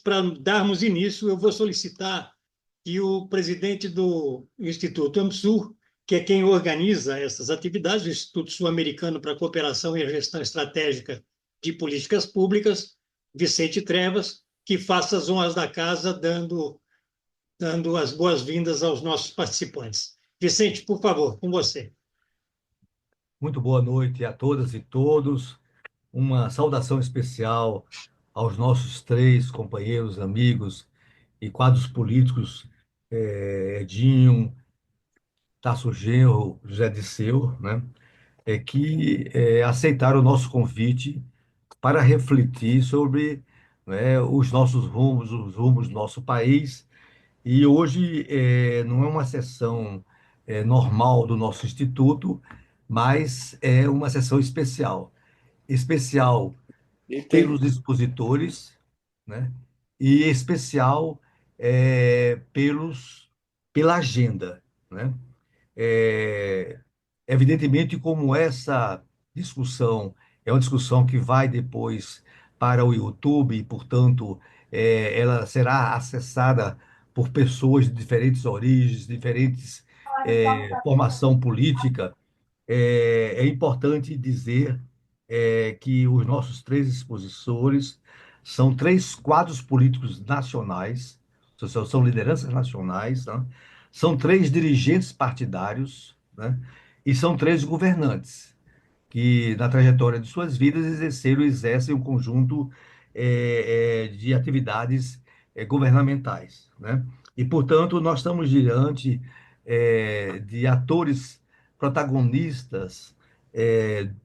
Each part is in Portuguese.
para darmos início, eu vou solicitar que o presidente do Instituto AMSUR, que é quem organiza essas atividades, o Instituto Sul-Americano para a Cooperação e a Gestão Estratégica de Políticas Públicas, Vicente Trevas, que faça as honras da casa, dando as boas-vindas aos nossos participantes. Vicente, por favor, com você. Muito boa noite a todas e todos. Uma saudação especial aos nossos três companheiros, amigos e quadros políticos, Edinho, Tasso Genro, José Disseu, né? Que aceitaram o nosso convite para refletir sobre, né, os nossos rumos, os rumos do nosso país. E hoje não é uma sessão normal do nosso instituto, mas é uma sessão especial. Especial E tem, pelos expositores, né? E especial pela agenda, né? É, Evidentemente, como essa discussão é uma discussão que vai depois para o YouTube, e, portanto, ela será acessada por pessoas de diferentes origens, diferentes formação política. É importante dizer que os nossos três expositores são três quadros políticos nacionais, são lideranças nacionais, né? São três dirigentes partidários, né? E são três governantes que, na trajetória de suas vidas, exerceram e exercem um conjunto de atividades governamentais, né? E, portanto, nós estamos diante de atores protagonistas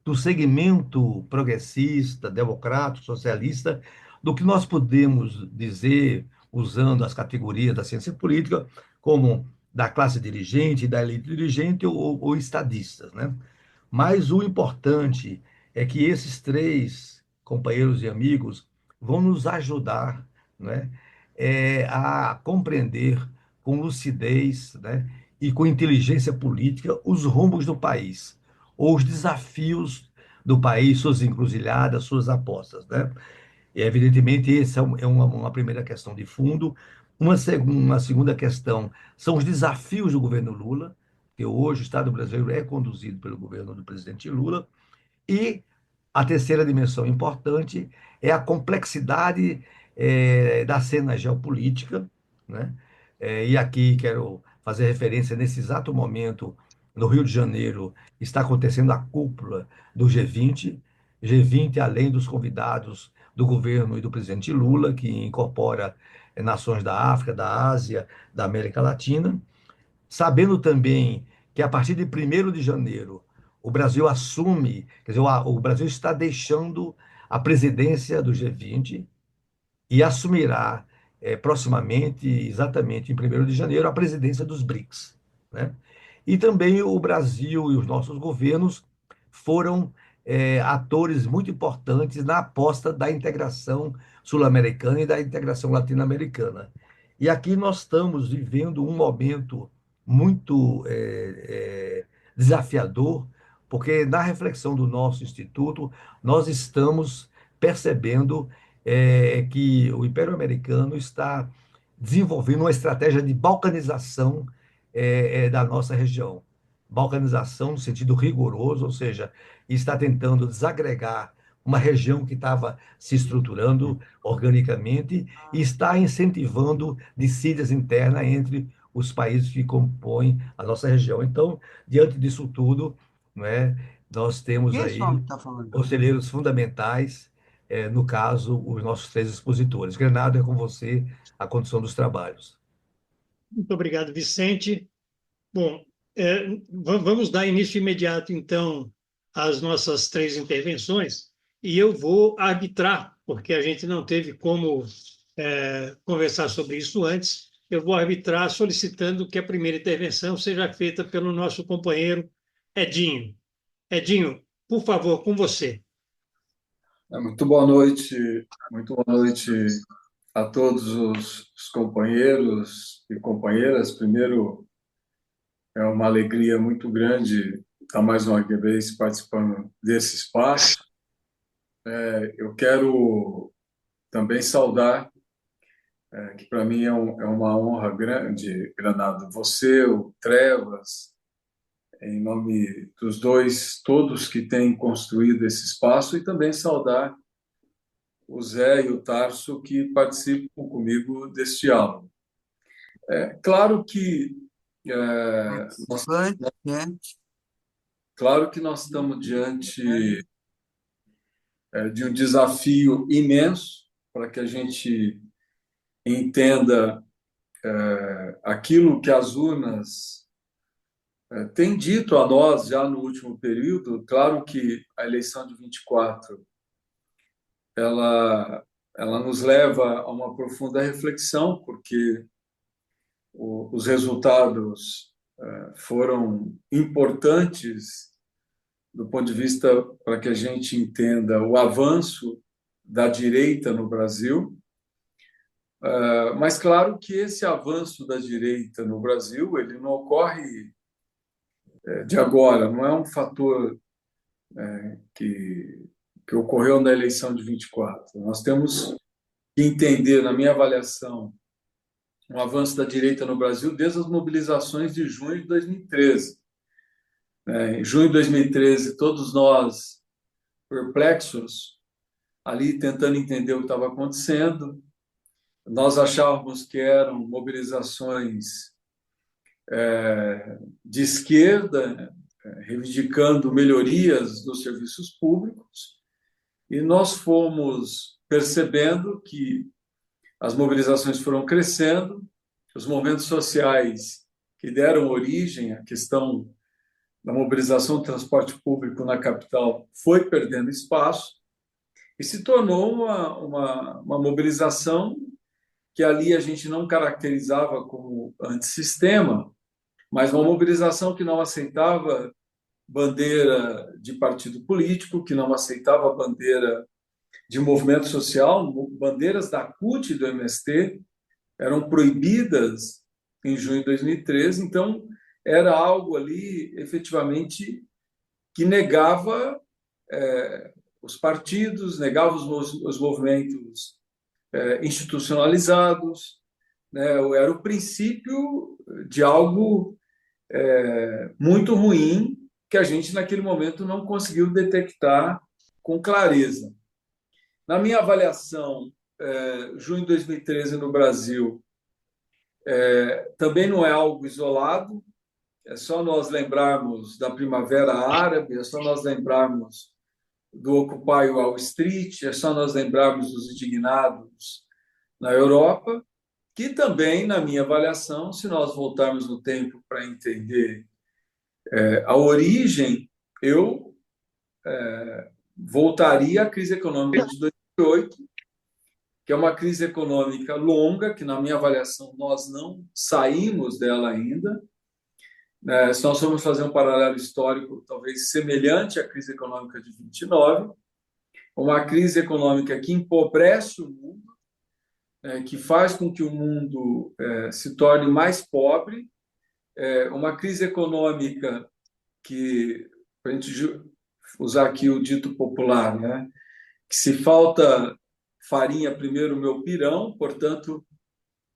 do segmento progressista, democrático, socialista, do que nós podemos dizer, usando as categorias da ciência política, como da classe dirigente, da elite dirigente ou estadistas, né? Mas o importante é que esses três companheiros e amigos vão nos ajudar, né, a compreender com lucidez, né, e com inteligência política os rumos do país, ou os desafios do país, suas encruzilhadas, suas apostas, né? E, evidentemente, essa é uma primeira questão de fundo. Uma segunda questão são os desafios do governo Lula, que hoje o Estado brasileiro é conduzido pelo governo do presidente Lula. E a terceira dimensão importante é a complexidade da cena geopolítica, né? E aqui quero fazer referência nesse exato momento, no Rio de Janeiro, está acontecendo a cúpula do G20. G20, além dos convidados do governo e do presidente Lula, que incorpora nações da África, da Ásia, da América Latina, sabendo também que a partir de 1º de janeiro o Brasil assume, quer dizer, o Brasil está deixando a presidência do G20 e assumirá proximamente, exatamente em 1º de janeiro, a presidência dos BRICS, né? E também o Brasil e os nossos governos foram atores muito importantes na aposta da integração sul-americana e da integração latino-americana. E aqui nós estamos vivendo um momento muito desafiador, porque na reflexão do nosso instituto, nós estamos percebendo que o Império Americano está desenvolvendo uma estratégia de balcanização da nossa região. Balcanização no sentido rigoroso, ou seja, está tentando desagregar uma região que estava se estruturando organicamente e está incentivando dissídias internas entre os países que compõem a nossa região. Então, diante disso tudo, não é, nós temos quem é esse homem aí que está falando? conselheiros fundamentais, no caso, os nossos três expositores. Granado, é com você a condução dos trabalhos. Muito obrigado, Vicente. Bom, vamos dar início imediato, então, às nossas três intervenções, e eu vou arbitrar, porque a gente não teve como conversar sobre isso antes. Eu vou arbitrar solicitando que a primeira intervenção seja feita pelo nosso companheiro Edinho. Edinho, por favor, com você. Muito boa noite a todos os companheiros e companheiras. Primeiro, é uma alegria muito grande estar mais uma vez participando desse espaço. Eu quero também saudar que para mim é uma honra grande, Granado. Você, o Trevas, em nome dos dois, todos que têm construído esse espaço, e também saudar o Zé e o Tarso que participam comigo deste diálogo. Claro que nós, Participante, né? claro que nós estamos diante de um desafio imenso para que a gente entenda aquilo que as urnas têm dito a nós já no último período. Claro que a eleição de 24 ela, ela nos leva a uma profunda reflexão, porque os resultados foram importantes do ponto de vista para que a gente entenda o avanço da direita no Brasil. Mas claro que esse avanço da direita no Brasil ele não ocorre de agora, não é um fator que, que ocorreu na eleição de 24. Nós temos que entender, na minha avaliação, um avanço da direita no Brasil desde as mobilizações de junho de 2013. Em junho de 2013, todos nós perplexos, ali tentando entender o que estava acontecendo, nós achávamos que eram mobilizações de esquerda, reivindicando melhorias dos serviços públicos, e nós fomos percebendo que as mobilizações foram crescendo, os movimentos sociais que deram origem à questão da mobilização do transporte público na capital foi perdendo espaço e se tornou uma mobilização que ali a gente não caracterizava como antissistema, mas uma mobilização que não aceitava bandeira de partido político, que não aceitava bandeira de movimento social, bandeiras da CUT e do MST eram proibidas em junho de 2013, então era algo ali efetivamente que negava os partidos, negava os movimentos institucionalizados, né? Era o princípio de algo muito ruim que a gente naquele momento não conseguiu detectar com clareza. Na minha avaliação, junho de 2013 no Brasil também não é algo isolado, é só nós lembrarmos da Primavera Árabe, é só nós lembrarmos do Occupy Wall Street, é só nós lembrarmos dos indignados na Europa, que também, na minha avaliação, se nós voltarmos no tempo para entender a origem, eu voltaria à crise econômica de 2008, que é uma crise econômica longa, que, na minha avaliação, nós não saímos dela ainda. Se nós formos fazer um paralelo histórico, talvez semelhante à crise econômica de 29, uma crise econômica que empobrece o mundo, que faz com que o mundo se torne mais pobre, uma crise econômica que, para a gente usar aqui o dito popular, né, que se falta farinha, primeiro o meu pirão, portanto,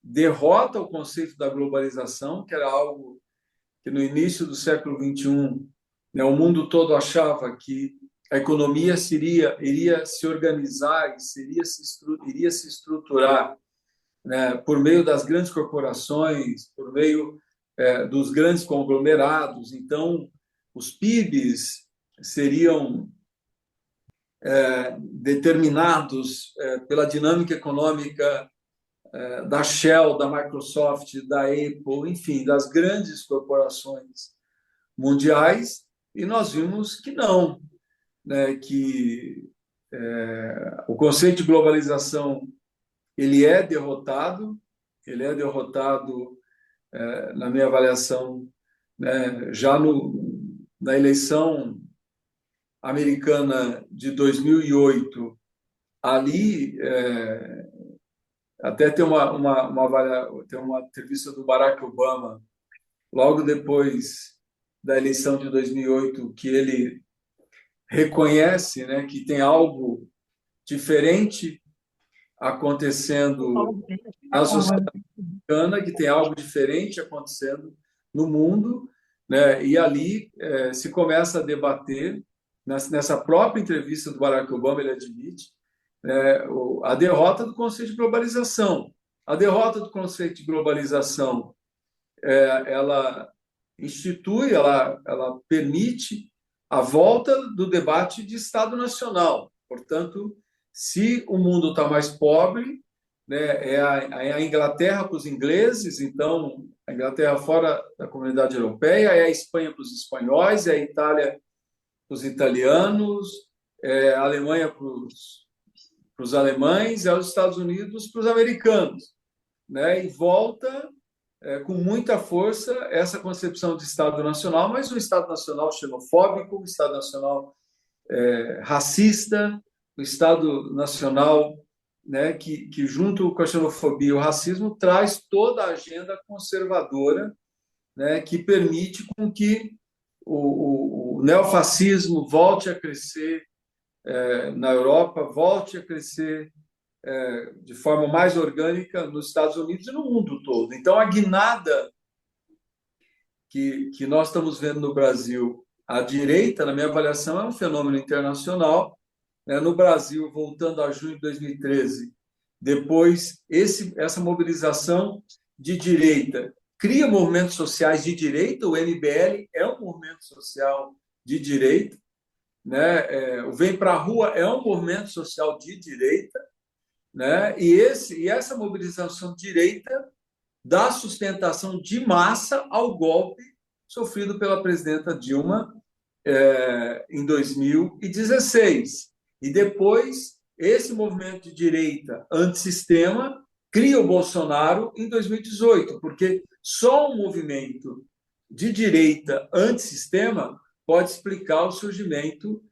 derrota o conceito da globalização, que era algo que no início do século XXI, né, o mundo todo achava que a economia iria se organizar e iria se estruturar, né, por meio das grandes corporações, por meio dos grandes conglomerados. Então, os PIBs seriam determinados pela dinâmica econômica da Shell, da Microsoft, da Apple, enfim, das grandes corporações mundiais, e nós vimos que não, né, que o conceito de globalização ele é derrotado, na minha avaliação, né, já na eleição americana de 2008, ali até tem tem uma entrevista do Barack Obama, logo depois da eleição de 2008, que ele reconhece, né, que tem algo diferente acontecendo na sociedade americana, que tem algo diferente acontecendo no mundo, né? E ali se começa a debater, nessa própria entrevista do Barack Obama, ele admite, a derrota do conceito de globalização. A derrota do conceito de globalização, ela institui, ela permite a volta do debate de Estado Nacional. Portanto, se o mundo está mais pobre, né, é a Inglaterra para os ingleses, então a Inglaterra fora da comunidade europeia, é a Espanha para os espanhóis, é a Itália para os italianos, é a Alemanha para os alemães, é os Estados Unidos para os americanos, né? E volta com muita força essa concepção de Estado Nacional, mas um Estado Nacional xenofóbico, um Estado Nacional racista, um Estado Nacional, né, que junto com a xenofobia e o racismo traz toda a agenda conservadora, né, que permite com que o neofascismo volte a crescer na Europa, volte a crescer de forma mais orgânica nos Estados Unidos e no mundo todo. Então, a guinada que nós estamos vendo no Brasil, à direita, na minha avaliação, é um fenômeno internacional. No Brasil, voltando a junho de 2013, depois essa mobilização de direita cria movimentos sociais de direita, o MBL é um movimento social de direita, né? O Vem para a Rua é um movimento social de direita, né? E essa mobilização de direita dá sustentação de massa ao golpe sofrido pela presidenta Dilma em 2016. E depois, esse movimento de direita antissistema cria o Bolsonaro em 2018, porque só um movimento de direita antissistema pode explicar o surgimento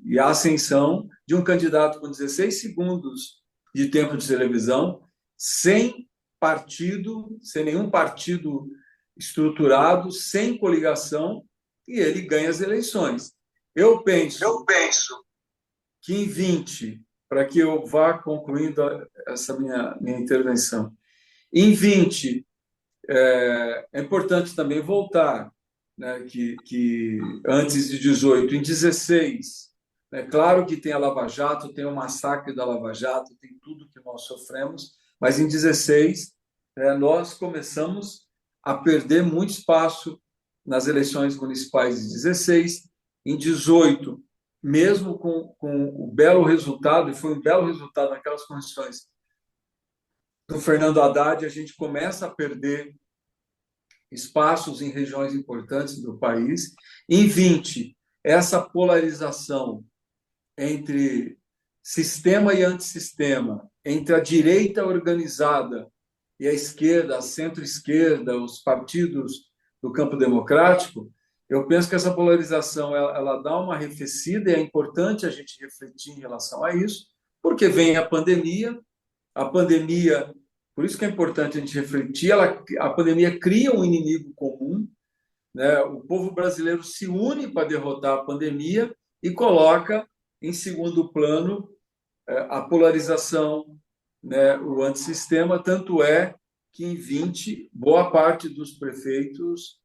e a ascensão de um candidato com 16 segundos de tempo de televisão, sem partido, sem nenhum partido estruturado, sem coligação, e ele ganha as eleições. Eu penso que em 20, para que eu vá concluindo essa minha intervenção, em 20, é importante também voltar, né, que antes de 18, em 16, claro que tem a Lava Jato, tem o massacre da Lava Jato, tem tudo que nós sofremos, mas em 16 nós começamos a perder muito espaço nas eleições municipais de 16, em 18, mesmo com o belo resultado, e foi um belo resultado naquelas condições do Fernando Haddad, a gente começa a perder espaços em regiões importantes do país. Em 20, essa polarização entre sistema e antissistema, entre a direita organizada e a esquerda, a centro-esquerda, os partidos do campo democrático, eu penso que essa polarização ela dá uma arrefecida e é importante a gente refletir em relação a isso, porque vem a pandemia, por isso que é importante a gente refletir, a pandemia cria um inimigo comum, né? O povo brasileiro se une para derrotar a pandemia e coloca em segundo plano a polarização, né? O antissistema, tanto é que em 20, boa parte dos prefeitos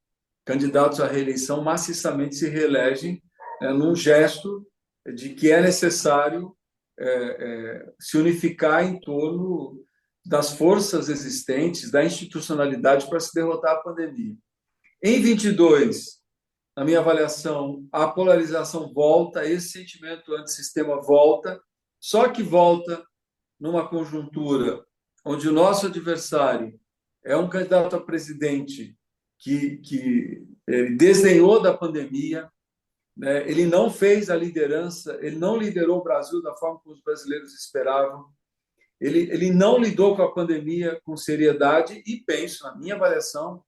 candidatos à reeleição maciçamente se reelegem num gesto de que é necessário se unificar em torno das forças existentes, da institucionalidade para se derrotar a pandemia. Em 22, na minha avaliação, a polarização volta, esse sentimento antissistema volta, só que volta numa conjuntura onde o nosso adversário é um candidato a presidente que ele desdenhou da pandemia, né? Ele não fez a liderança, ele não liderou o Brasil da forma como os brasileiros esperavam, ele não lidou com a pandemia com seriedade e penso, na minha avaliação,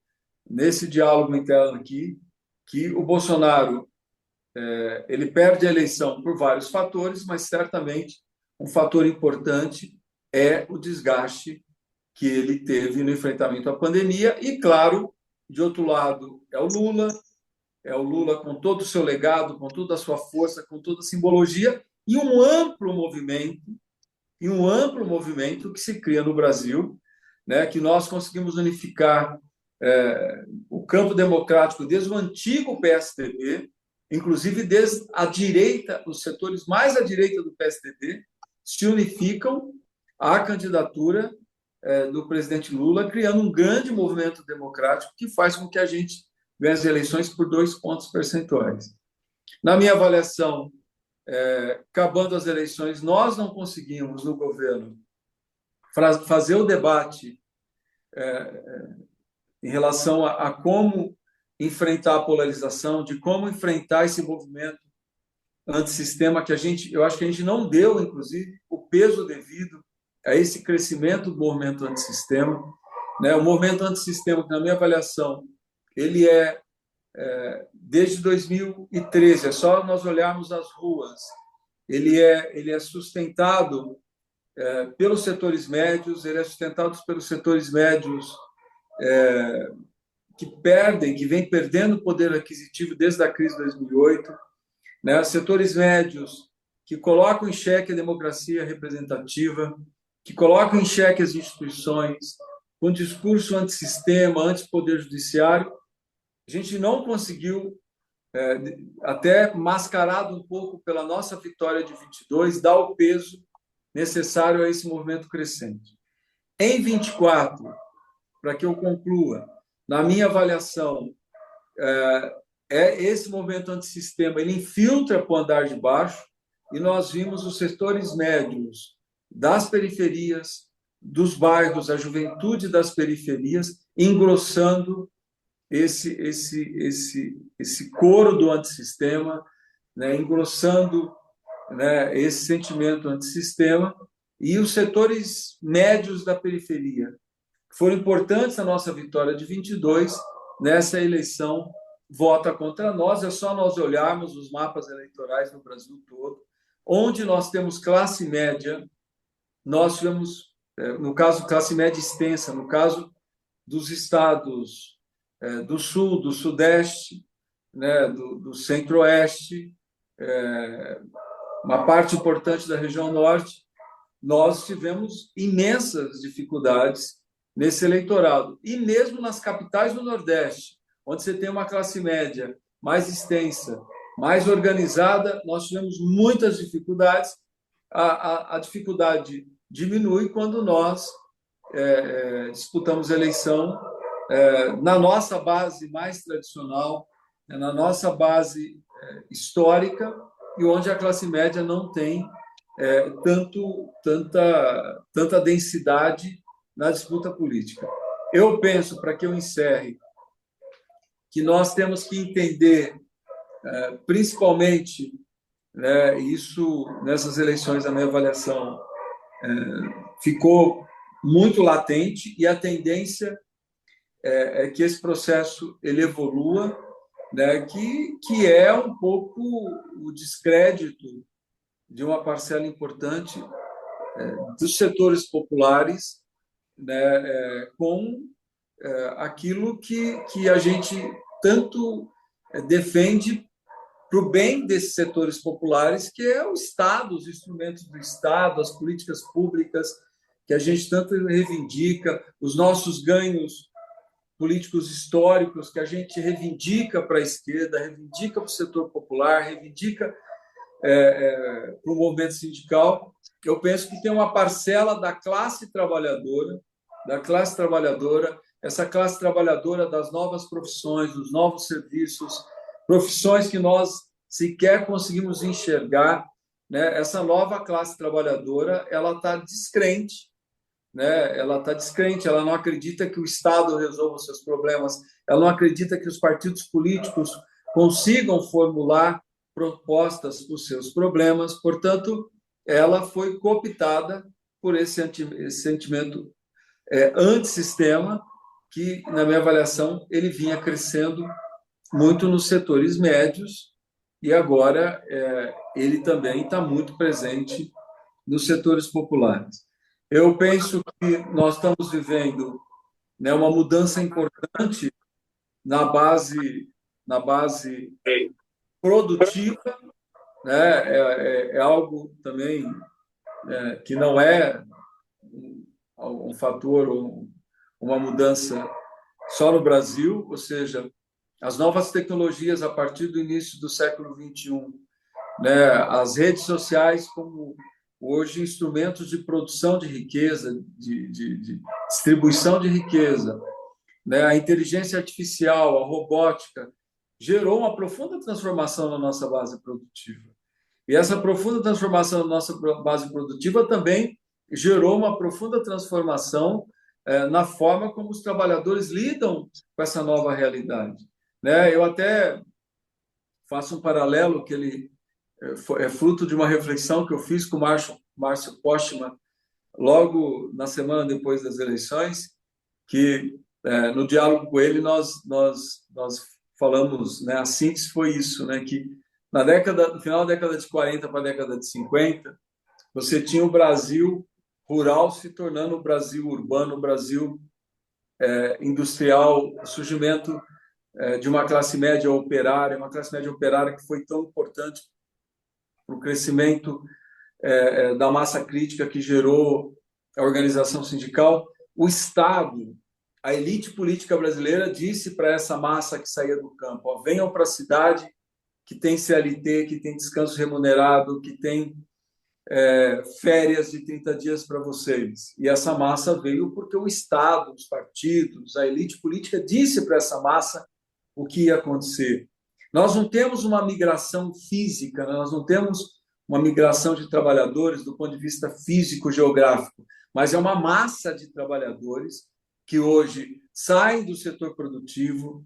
nesse diálogo interno aqui, que o Bolsonaro ele perde a eleição por vários fatores, mas certamente um fator importante é o desgaste que ele teve no enfrentamento à pandemia e, claro, de outro lado, é o Lula com todo o seu legado, com toda a sua força, com toda a simbologia e um amplo movimento e um amplo movimento que se cria no Brasil, né, que nós conseguimos unificar o campo democrático desde o antigo PSDB, inclusive desde a direita, os setores mais à direita do PSDB se unificam à candidatura do presidente Lula, criando um grande movimento democrático que faz com que a gente ganhe as eleições por 2 pontos percentuais. Na minha avaliação, acabando as eleições, nós não conseguimos, no governo, fazer o debate em relação a como enfrentar a polarização, de como enfrentar esse movimento antissistema eu acho que a gente não deu, inclusive, o peso devido a esse crescimento do movimento antissistema, né? O movimento antissistema, que, na minha avaliação, ele desde 2013, é só nós olharmos as ruas, ele é sustentado pelos setores médios, ele é sustentado pelos setores médios que vem perdendo poder aquisitivo desde a crise de 2008, né? Setores médios que colocam em xeque a democracia representativa, que colocam em xeque as instituições, com discurso antissistema, anti-poder judiciário. A gente não conseguiu, até mascarado um pouco pela nossa vitória de 22, dar o peso necessário a esse movimento crescente. Em 24, para que eu conclua, na minha avaliação, esse movimento antissistema, ele infiltra para o andar de baixo, e nós vimos os setores médios das periferias, dos bairros, a juventude das periferias, engrossando esse coro do antissistema, né, engrossando, né, esse sentimento antissistema, e os setores médios da periferia, que foram importantes na nossa vitória de 22, nessa eleição, vota contra nós. É só nós olharmos os mapas eleitorais no Brasil todo, onde nós temos classe média, nós tivemos, no caso, classe média extensa, no caso dos estados do Sul, do Sudeste, né, do Centro-Oeste, uma parte importante da região Norte, nós tivemos imensas dificuldades nesse eleitorado. E mesmo nas capitais do Nordeste, onde você tem uma classe média mais extensa, mais organizada, nós tivemos muitas dificuldades. A dificuldade diminui quando nós disputamos eleição na nossa base mais tradicional, na nossa base histórica, e onde a classe média não tem tanta densidade na disputa política. Eu penso, para que eu encerre, que nós temos que entender, principalmente, né, isso nessas eleições, a minha avaliação ficou muito latente, e a tendência é que esse processo ele evolua, né, que é um pouco o descrédito de uma parcela importante dos setores populares, né, com aquilo que a gente tanto defende para o bem desses setores populares, que é o Estado, os instrumentos do Estado, as políticas públicas que a gente tanto reivindica, os nossos ganhos políticos históricos que a gente reivindica para a esquerda, reivindica para o setor popular, reivindica para o movimento sindical. Eu penso que tem uma parcela da classe trabalhadora, essa classe trabalhadora das novas profissões, dos novos serviços, profissões que nós sequer conseguimos enxergar, né? Essa nova classe trabalhadora, ela está descrente, né? Ela está descrente, ela não acredita que o Estado resolva os seus problemas, ela não acredita que os partidos políticos consigam formular propostas para os seus problemas. Portanto, ela foi cooptada por esse sentimento antissistema, que, na minha avaliação, ele vinha crescendo muito nos setores médios, e agora ele também está muito presente nos setores populares. Eu penso que nós estamos vivendo, né, uma mudança importante na base produtiva, né? É algo também que não é um fator, uma mudança só no Brasil, ou seja, as novas tecnologias a partir do início do século XXI, né, as redes sociais como hoje instrumentos de produção de riqueza, de distribuição de riqueza, né, a inteligência artificial, a robótica, gerou uma profunda transformação na nossa base produtiva. E essa profunda transformação na nossa base produtiva também gerou uma profunda transformação na forma como os trabalhadores lidam com essa nova realidade. Né? Eu até faço um paralelo que ele é fruto de uma reflexão que eu fiz com o Márcio Postman logo na semana depois das eleições, que no diálogo com ele nós falamos, né, a síntese foi isso, né, que no final da década de 40 para a década de 50, você tinha o Brasil rural se tornando o Brasil urbano, o Brasil industrial, o surgimento de uma classe média operária, que foi tão importante para o crescimento da massa crítica que gerou a organização sindical. O Estado, a elite política brasileira disse para essa massa que saía do campo: ó, venham para a cidade que tem CLT, que tem descanso remunerado, que tem férias de 30 dias para vocês. E essa massa veio porque o Estado, os partidos, a elite política disse para essa massa o que ia acontecer. Nós não temos uma migração física, né? Nós não temos uma migração de trabalhadores do ponto de vista físico-geográfico, mas é uma massa de trabalhadores que hoje saem do setor produtivo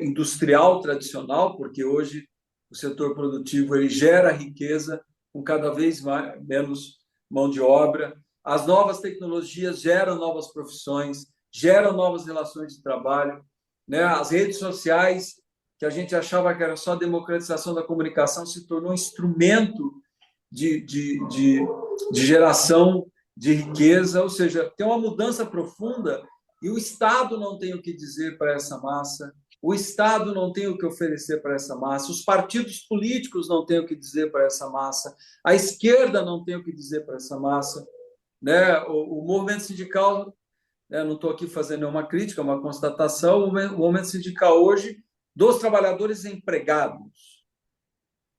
industrial tradicional, porque hoje o setor produtivo ele gera riqueza com cada vez menos mão de obra. As novas tecnologias geram novas profissões, geram novas relações de trabalho, né? As redes sociais, que a gente achava que era só a democratização da comunicação, se tornou um instrumento de geração de riqueza, ou seja, tem uma mudança profunda e o Estado não tem o que dizer para essa massa, o Estado não tem o que oferecer para essa massa, os partidos políticos não têm o que dizer para essa massa, a esquerda não tem o que dizer para essa massa, né? O movimento sindical, né, não estou aqui fazendo nenhuma crítica, é uma constatação, o movimento sindical hoje dos trabalhadores empregados,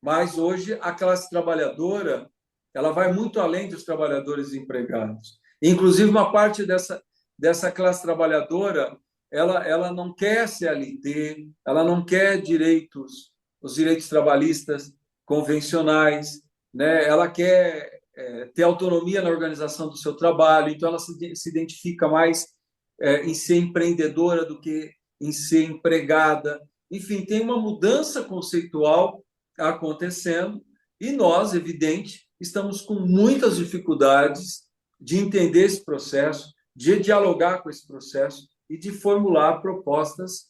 mas hoje a classe trabalhadora ela vai muito além dos trabalhadores empregados. Inclusive, uma parte dessa classe trabalhadora ela não quer CLT, ela não quer os direitos trabalhistas convencionais, né? Ela quer ter autonomia na organização do seu trabalho, então ela se identifica mais em ser empreendedora do que em ser empregada. Enfim, tem uma mudança conceitual acontecendo e nós, evidente, estamos com muitas dificuldades de entender esse processo, de dialogar com esse processo e de formular propostas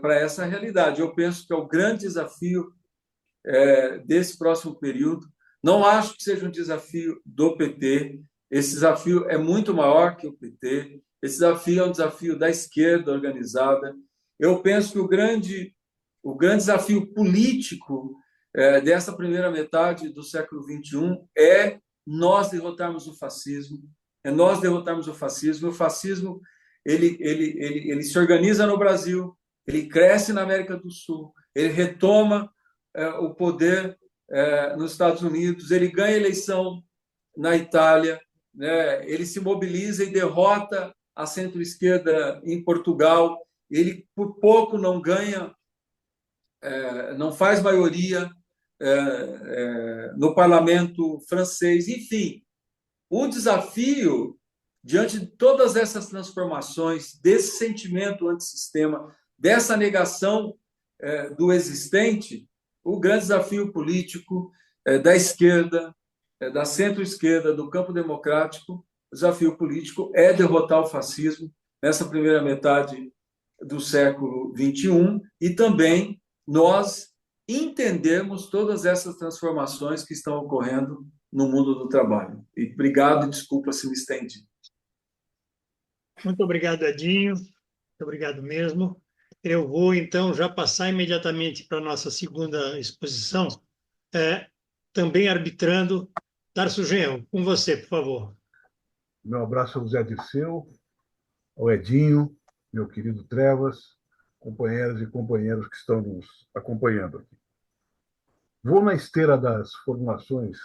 para essa realidade. Eu penso que é o grande desafio desse próximo período. Não acho que seja um desafio do PT. Esse desafio é muito maior que o PT. Esse desafio é um desafio da esquerda organizada. Eu penso que o grande desafio político dessa primeira metade do século XXI é nós derrotarmos o fascismo. É nós derrotarmos o fascismo. O fascismo ele se organiza no Brasil, ele cresce na América do Sul, ele retoma o poder nos Estados Unidos, ele ganha eleição na Itália, né? Ele se mobiliza e derrota a centro-esquerda em Portugal, ele por pouco não ganha, não faz maioria no parlamento francês. Enfim, o desafio, diante de todas essas transformações, desse sentimento antissistema, dessa negação do existente, o grande desafio político da esquerda, da centro-esquerda, do campo democrático, o desafio político é derrotar o fascismo nessa primeira metade do século XXI e também nós entendermos todas essas transformações que estão ocorrendo no mundo do trabalho. E obrigado e desculpa se me estendi. Muito obrigado, Edinho. Muito obrigado mesmo. Eu vou, então, já passar imediatamente para a nossa segunda exposição, também arbitrando Tarso Genro, com você, por favor. Meu abraço ao Zé Dirceu, ao Edinho, meu querido Trevas, companheiras e companheiros que estão nos acompanhando aqui. Vou na esteira das formulações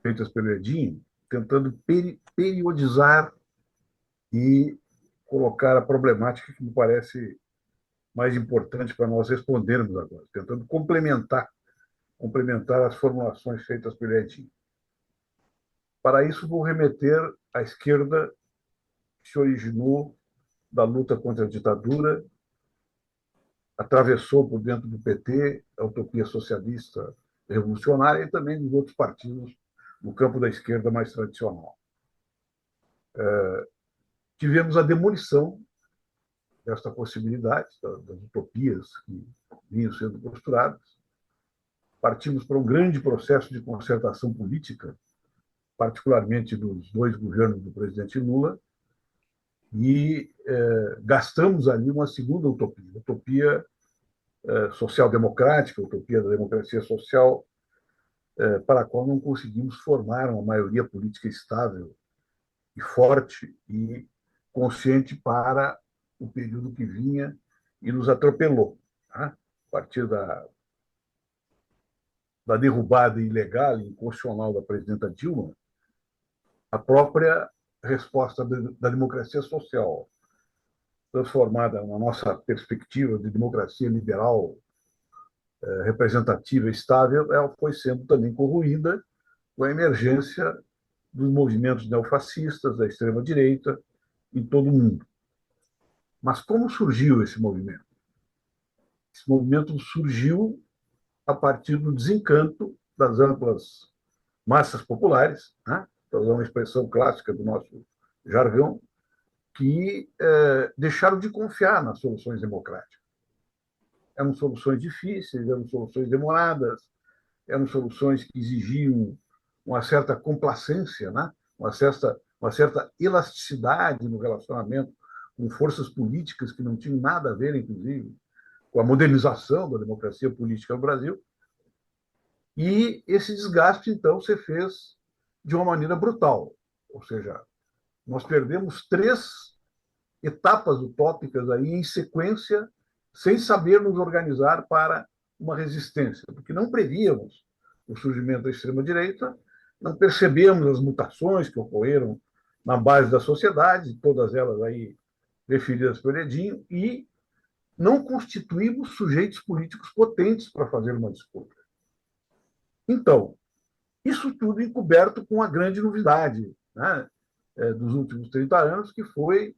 feitas pelo Edinho, tentando periodizar e colocar a problemática que me parece mais importante para nós respondermos agora, tentando complementar as formulações feitas pelo Edinho. Para isso, vou remeter à esquerda que se originou da luta contra a ditadura, atravessou por dentro do PT a utopia socialista revolucionária e também dos outros partidos no campo da esquerda mais tradicional. Tivemos a demolição desta possibilidade, das utopias que vinham sendo postuladas. Partimos para um grande processo de concertação política, particularmente dos dois governos do presidente Lula, e gastamos ali uma segunda utopia social-democrática, utopia da democracia social, para a qual não conseguimos formar uma maioria política estável e forte e consciente para o período que vinha e nos atropelou. Tá? A partir da derrubada ilegal e inconstitucional da presidenta Dilma, a própria resposta da democracia social, transformada na nossa perspectiva de democracia liberal, representativa e estável, ela foi sendo também corroída com a emergência dos movimentos neofascistas, da extrema-direita, em todo o mundo. Mas como surgiu esse movimento? Esse movimento surgiu a partir do desencanto das amplas massas populares, né? Para usar uma expressão clássica do nosso jargão, que deixaram de confiar nas soluções democráticas. Eram soluções difíceis, eram soluções demoradas, eram soluções que exigiam uma certa complacência, né? uma certa elasticidade no relacionamento com forças políticas que não tinham nada a ver, inclusive, com a modernização da democracia política no Brasil. E esse desgaste, então, se fez de uma maneira brutal. Ou seja, nós perdemos 3 etapas utópicas aí em sequência, sem saber nos organizar para uma resistência, porque não prevíamos o surgimento da extrema-direita, não percebemos as mutações que ocorreram na base da sociedade, todas elas aí referidas pelo Edinho, e não constituímos sujeitos políticos potentes para fazer uma disputa. Então, isso tudo encoberto com a grande novidade, né, dos últimos 30 anos, que foi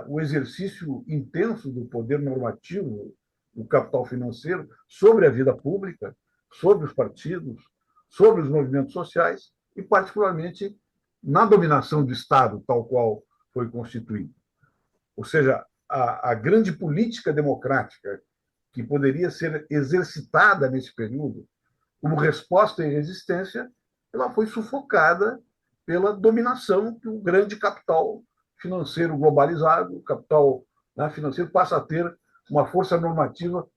o exercício intenso do poder normativo, do capital financeiro, sobre a vida pública, sobre os partidos, sobre os movimentos sociais e, particularmente, na dominação do Estado, tal qual foi constituído. Ou seja, a grande política democrática que poderia ser exercitada nesse período como resposta e resistência, ela foi sufocada pela dominação que o grande capital financeiro globalizado, o capital, né, financeiro passa a ter uma força normativa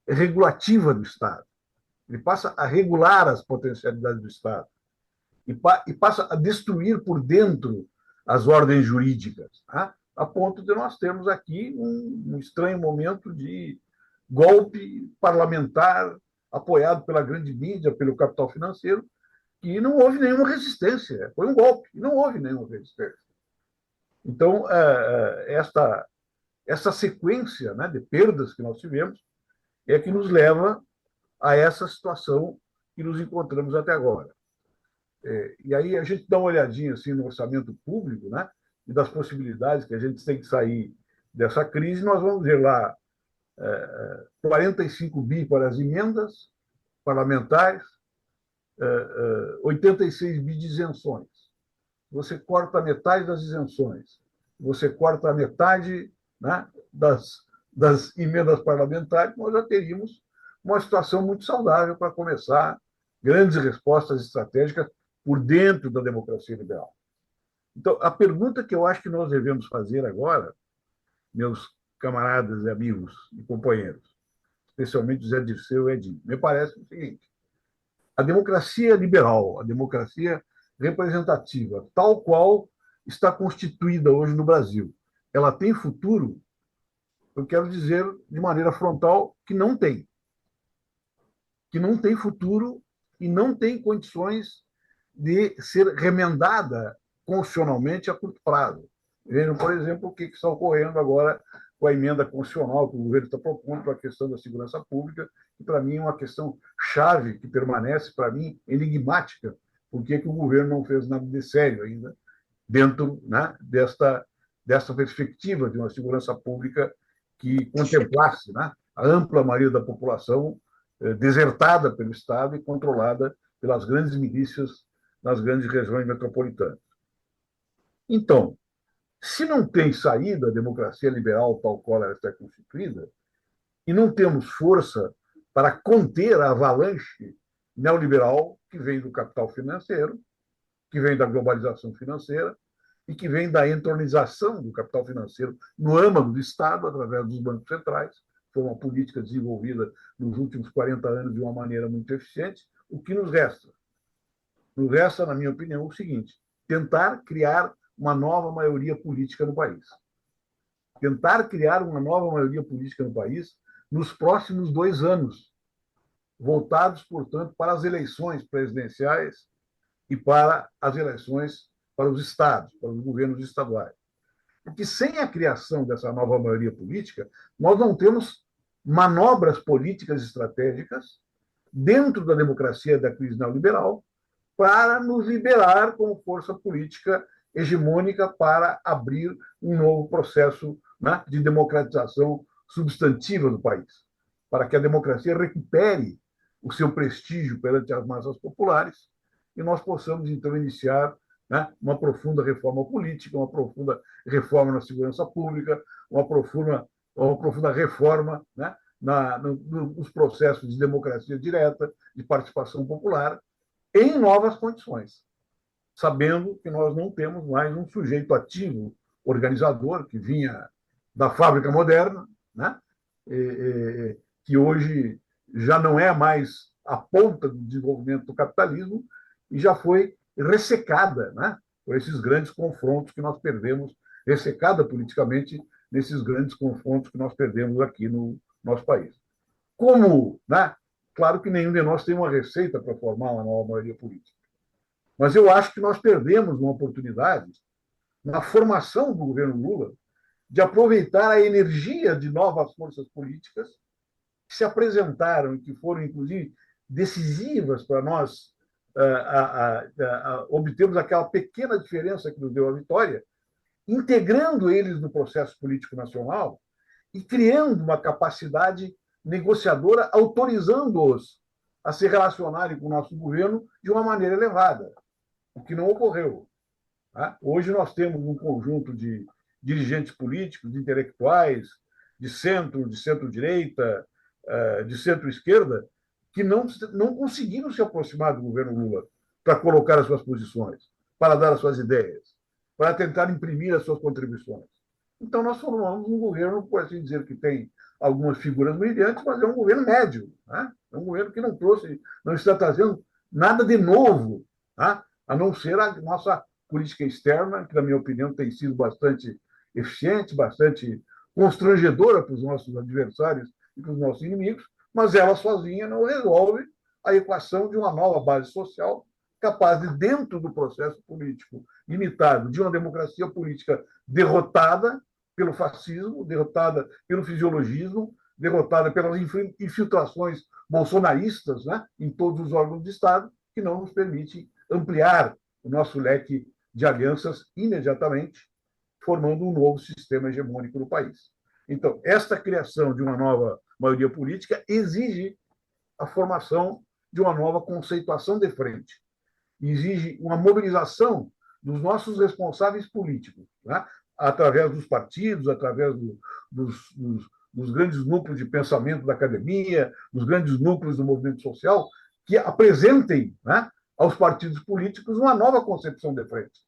regulativa do Estado. Ele passa a regular as potencialidades do Estado e passa a destruir por dentro as ordens jurídicas, tá? A ponto de nós termos aqui um estranho momento de golpe parlamentar apoiado pela grande mídia, pelo capital financeiro, que não houve nenhuma resistência. Foi um golpe, não houve nenhuma resistência. Então, essa sequência, né, de perdas que nós tivemos é que nos leva a essa situação que nos encontramos até agora. E aí a gente dá uma olhadinha assim, no orçamento público, né, e das possibilidades que a gente tem que sair dessa crise, nós vamos ver lá 45 bi para as emendas parlamentares, 86 bi de isenções. Você corta metade das isenções, você corta a metade, né, das emendas parlamentares, nós já teríamos uma situação muito saudável para começar grandes respostas estratégicas por dentro da democracia liberal. Então, a pergunta que eu acho que nós devemos fazer agora, meus camaradas e amigos e companheiros, especialmente Zé Dirceu e Edinho, me parece o seguinte: A democracia liberal, a democracia representativa, tal qual está constituída hoje no Brasil, ela tem futuro? Eu quero dizer de maneira frontal que não tem. Que não tem futuro e não tem condições de ser remendada constitucionalmente a curto prazo. Vejam, por exemplo, o que está ocorrendo agora com a emenda constitucional que o governo está propondo para a questão da segurança pública, que para mim é uma questão chave, que permanece, para mim, enigmática. Por que o governo não fez nada de sério ainda dentro, né, desta perspectiva de uma segurança pública que contemplasse, né, a ampla maioria da população desertada pelo Estado e controlada pelas grandes milícias nas grandes regiões metropolitanas. Então, se não tem saída a democracia liberal tal qual ela está constituída, e não temos força para conter a avalanche neoliberal que vem do capital financeiro, que vem da globalização financeira e que vem da entronização do capital financeiro no âmago do Estado, através dos bancos centrais. Foi uma política desenvolvida nos últimos 40 anos de uma maneira muito eficiente. O que nos resta? Nos resta, na minha opinião, o seguinte: tentar criar uma nova maioria política no país. Tentar criar uma nova maioria política no país nos próximos 2 anos, voltados, portanto, para as eleições presidenciais e para as eleições para os estados, para os governos estaduais. Porque sem a criação dessa nova maioria política, nós não temos manobras políticas estratégicas dentro da democracia da crise neoliberal para nos liberar como força política hegemônica para abrir um novo processo, né, de democratização substantiva do país, para que a democracia recupere o seu prestígio perante as massas populares e nós possamos, então, iniciar, né, uma profunda reforma política, uma profunda reforma na segurança pública, uma profunda reforma, né, nos processos de democracia direta, de participação popular, em novas condições, sabendo que nós não temos mais um sujeito ativo, organizador, que vinha da fábrica moderna, né, que hoje já não é mais a ponta do desenvolvimento do capitalismo e já foi ressecada, né, por esses grandes confrontos que nós perdemos, ressecada politicamente nesses grandes confrontos que nós perdemos aqui no nosso país. Como, né, claro que nenhum de nós tem uma receita para formar uma nova maioria política, mas eu acho que nós perdemos uma oportunidade na formação do governo Lula de aproveitar a energia de novas forças políticas que se apresentaram e que foram, inclusive, decisivas para nós obtermos aquela pequena diferença que nos deu a vitória, integrando eles no processo político nacional e criando uma capacidade negociadora, autorizando-os a se relacionarem com o nosso governo de uma maneira elevada, o que não ocorreu. Hoje nós temos um conjunto de dirigentes políticos, de intelectuais, de centro-direita, de centro-esquerda, que não conseguiram se aproximar do governo Lula para colocar as suas posições, para dar as suas ideias, para tentar imprimir as suas contribuições. Então, nós formamos um governo, por assim dizer, que tem algumas figuras brilhantes, mas é um governo médio. Né? É um governo que não está trazendo nada de novo, né? A não ser a nossa política externa, que, na minha opinião, tem sido bastante eficiente, bastante constrangedora para os nossos adversários e para os nossos inimigos, mas ela sozinha não resolve a equação de uma nova base social capaz de, dentro do processo político limitado, de uma democracia política derrotada pelo fascismo, derrotada pelo fisiologismo, derrotada pelas infiltrações bolsonaristas, né, em todos os órgãos de Estado, que não nos permite ampliar o nosso leque de alianças imediatamente, formando um novo sistema hegemônico no país. Então, esta criação de uma nova maioria política exige a formação de uma nova conceituação de frente, exige uma mobilização dos nossos responsáveis políticos, né? Através dos partidos, através dos grandes núcleos de pensamento da academia, dos grandes núcleos do movimento social, que apresentem, né, aos partidos políticos uma nova concepção de frente.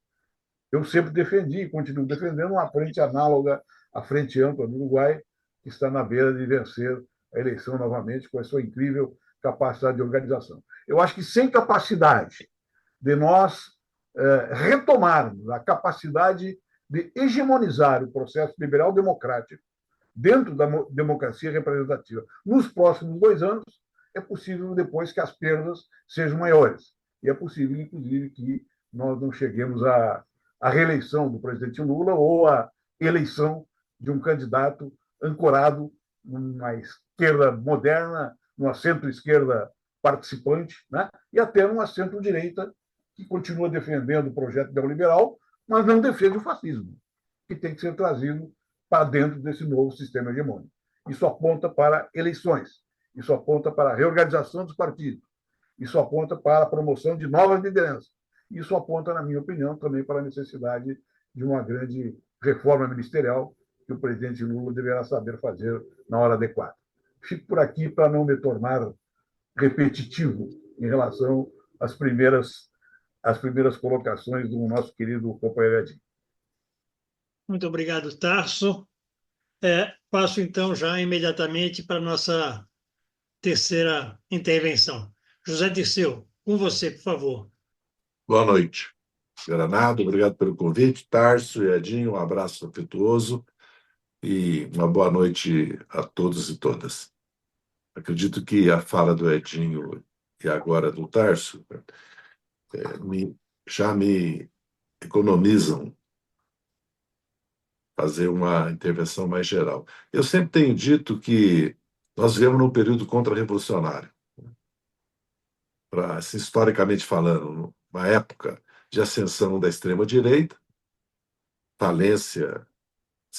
Eu sempre defendi e continuo defendendo uma frente análoga à Frente Ampla do Uruguai, que está na beira de vencer a eleição novamente com a sua incrível capacidade de organização. Eu acho que sem capacidade de nós retomarmos a capacidade de hegemonizar o processo liberal democrático dentro da democracia representativa nos próximos 2 anos, é possível depois que as perdas sejam maiores. E é possível, inclusive, que nós não cheguemos à reeleição do presidente Lula ou à eleição de um candidato ancorado numa esquerda moderna, numa centro-esquerda participante, né? E até numa centro-direita que continua defendendo o projeto neoliberal, mas não defende o fascismo, que tem que ser trazido para dentro desse novo sistema hegemônico. Isso aponta para eleições, isso aponta para a reorganização dos partidos, isso aponta para a promoção de novas lideranças, isso aponta, na minha opinião, também para a necessidade de uma grande reforma ministerial que o presidente Lula deverá saber fazer na hora adequada. Fico por aqui para não me tornar repetitivo em relação às primeiras colocações do nosso querido companheiro Edinho. Muito obrigado, Tarso. Passo, então, já imediatamente para a nossa terceira intervenção. José Dirceu, com você, por favor. Boa noite, Granado. Obrigado pelo convite. Tarso e Edinho, um abraço afetuoso e uma boa noite a todos e todas. Acredito que a fala do Edinho e agora do Tarso já me economizam fazer uma intervenção mais geral. Eu sempre tenho dito que nós vivemos num período contra-revolucionário. Assim, historicamente falando, uma época de ascensão da extrema-direita, falência, de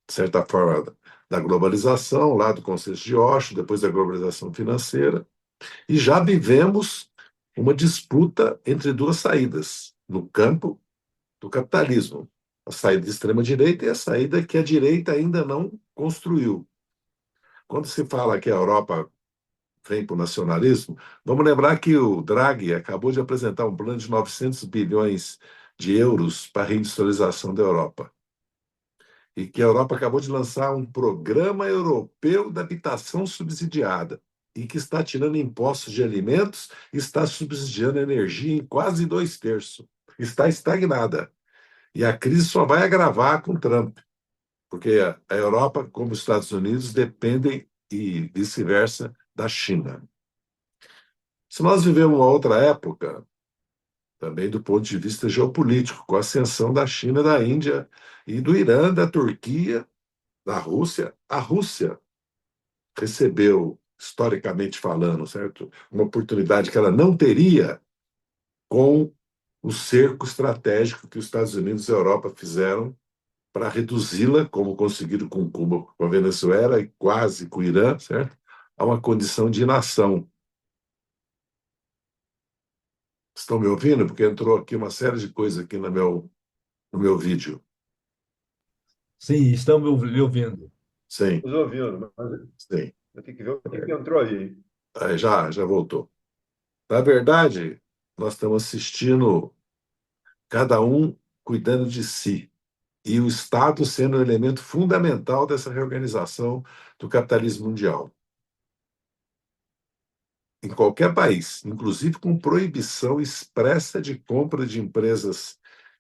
certa forma, da globalização, lá do Consenso de Oslo, depois da globalização financeira, e já vivemos uma disputa entre duas saídas no campo do capitalismo. A saída de extrema-direita e a saída que a direita ainda não construiu. Quando se fala que a Europa vem para o nacionalismo, vamos lembrar que o Draghi acabou de apresentar um plano de 900 bilhões de euros para a reindustrialização da Europa. E que a Europa acabou de lançar um programa europeu de habitação subsidiada e que está tirando impostos de alimentos e está subsidiando energia em quase 2/3. Está estagnada. E a crise só vai agravar com Trump, porque a Europa, como os Estados Unidos, dependem, e vice-versa, da China. Se nós vivemos uma outra época, também do ponto de vista geopolítico, com a ascensão da China, da Índia e do Irã, da Turquia, da Rússia, a Rússia recebeu, historicamente falando, certo, uma oportunidade que ela não teria com o cerco estratégico que os Estados Unidos e a Europa fizeram para reduzi-la, como conseguiram com Cuba, com a Venezuela e quase com o Irã, certo? A uma condição de nação. Estão me ouvindo? Porque entrou aqui uma série de coisas aqui no meu vídeo. Sim, estamos lhe ouvindo. Sim. Nos ouvindo, mas Sim. eu tenho que ver o que entrou aí. Aí já voltou. Na verdade, nós estamos assistindo cada um cuidando de si. E o Estado sendo um elemento fundamental dessa reorganização do capitalismo mundial. Em qualquer país, inclusive com proibição expressa de compra de empresas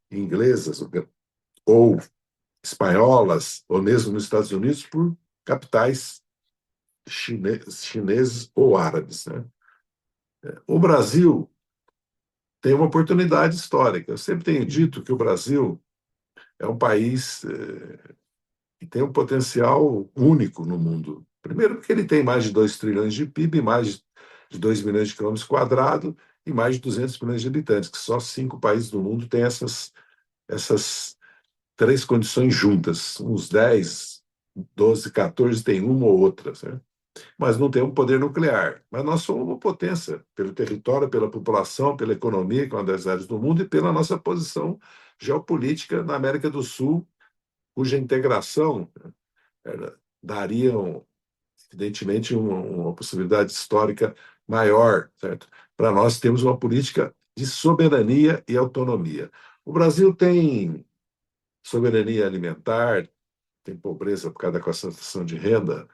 inglesas ou espanholas, ou mesmo nos Estados Unidos, por capitais chineses ou árabes, né? O Brasil tem uma oportunidade histórica. Eu sempre tenho dito que o Brasil é um país que tem um potencial único no mundo. Primeiro, porque ele tem mais de 2 trilhões de PIB, mais de 2 milhões de quilômetros quadrados e mais de 200 milhões de habitantes, que só 5 países do mundo têm essas 3 condições juntas. Uns 10, 12, 14 tem uma ou outra, certo? Mas não tem um poder nuclear. Mas nós somos uma potência, pelo território, pela população, pela economia, que é uma das áreas do mundo, e pela nossa posição geopolítica na América do Sul, cuja integração daria, evidentemente, uma possibilidade histórica maior, certo? Para nós temos uma política de soberania e autonomia. O Brasil tem soberania alimentar, tem pobreza por causa da concentração de renda,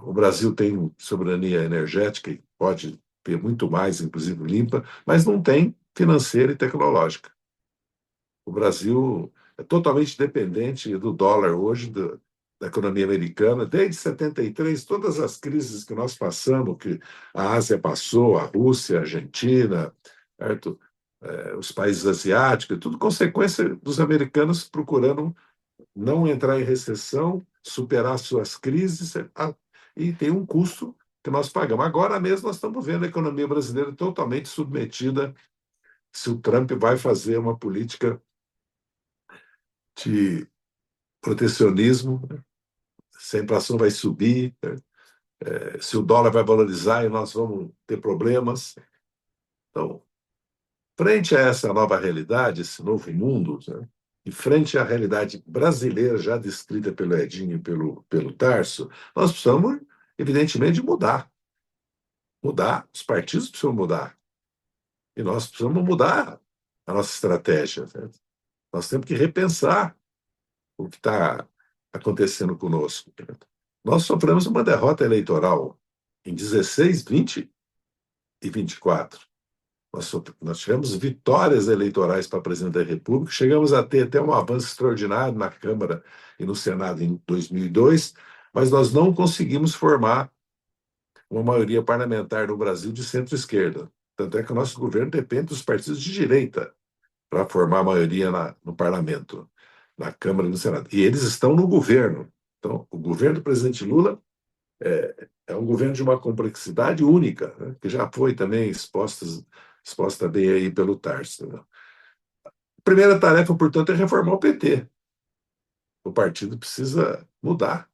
O Brasil tem soberania energética e pode ter muito mais, inclusive limpa, mas não tem financeira e tecnológica. O Brasil é totalmente dependente do dólar hoje, da economia americana. Desde 73, todas as crises que nós passamos, que a Ásia passou, a Rússia, a Argentina, certo? Os países asiáticos, tudo consequência dos americanos procurando não entrar em recessão, superar suas crises, e tem um custo que nós pagamos. Agora mesmo nós estamos vendo a economia brasileira totalmente submetida se o Trump vai fazer uma política de protecionismo, né? Se a inflação vai subir, né? Se o dólar vai valorizar e nós vamos ter problemas. Então, frente a essa nova realidade, esse novo mundo, né? E frente à realidade brasileira já descrita pelo Edinho e pelo Tarso, nós precisamos, evidentemente, mudar. Mudar, os partidos precisam mudar. E nós precisamos mudar a nossa estratégia. Certo? Nós temos que repensar o que está acontecendo conosco. Nós sofremos uma derrota eleitoral em 16, 20 e 24. Nós tivemos vitórias eleitorais para presidente da República, chegamos a ter até um avanço extraordinário na Câmara e no Senado em 2002, mas nós não conseguimos formar uma maioria parlamentar no Brasil de centro-esquerda. Tanto é que o nosso governo depende dos partidos de direita para formar a maioria no parlamento, na Câmara e no Senado. E eles estão no governo. Então, o governo do presidente Lula é um governo de uma complexidade única, né, que já foi também exposta bem aí pelo Tarso. Né? A primeira tarefa, portanto, é reformar o PT. O partido precisa mudar.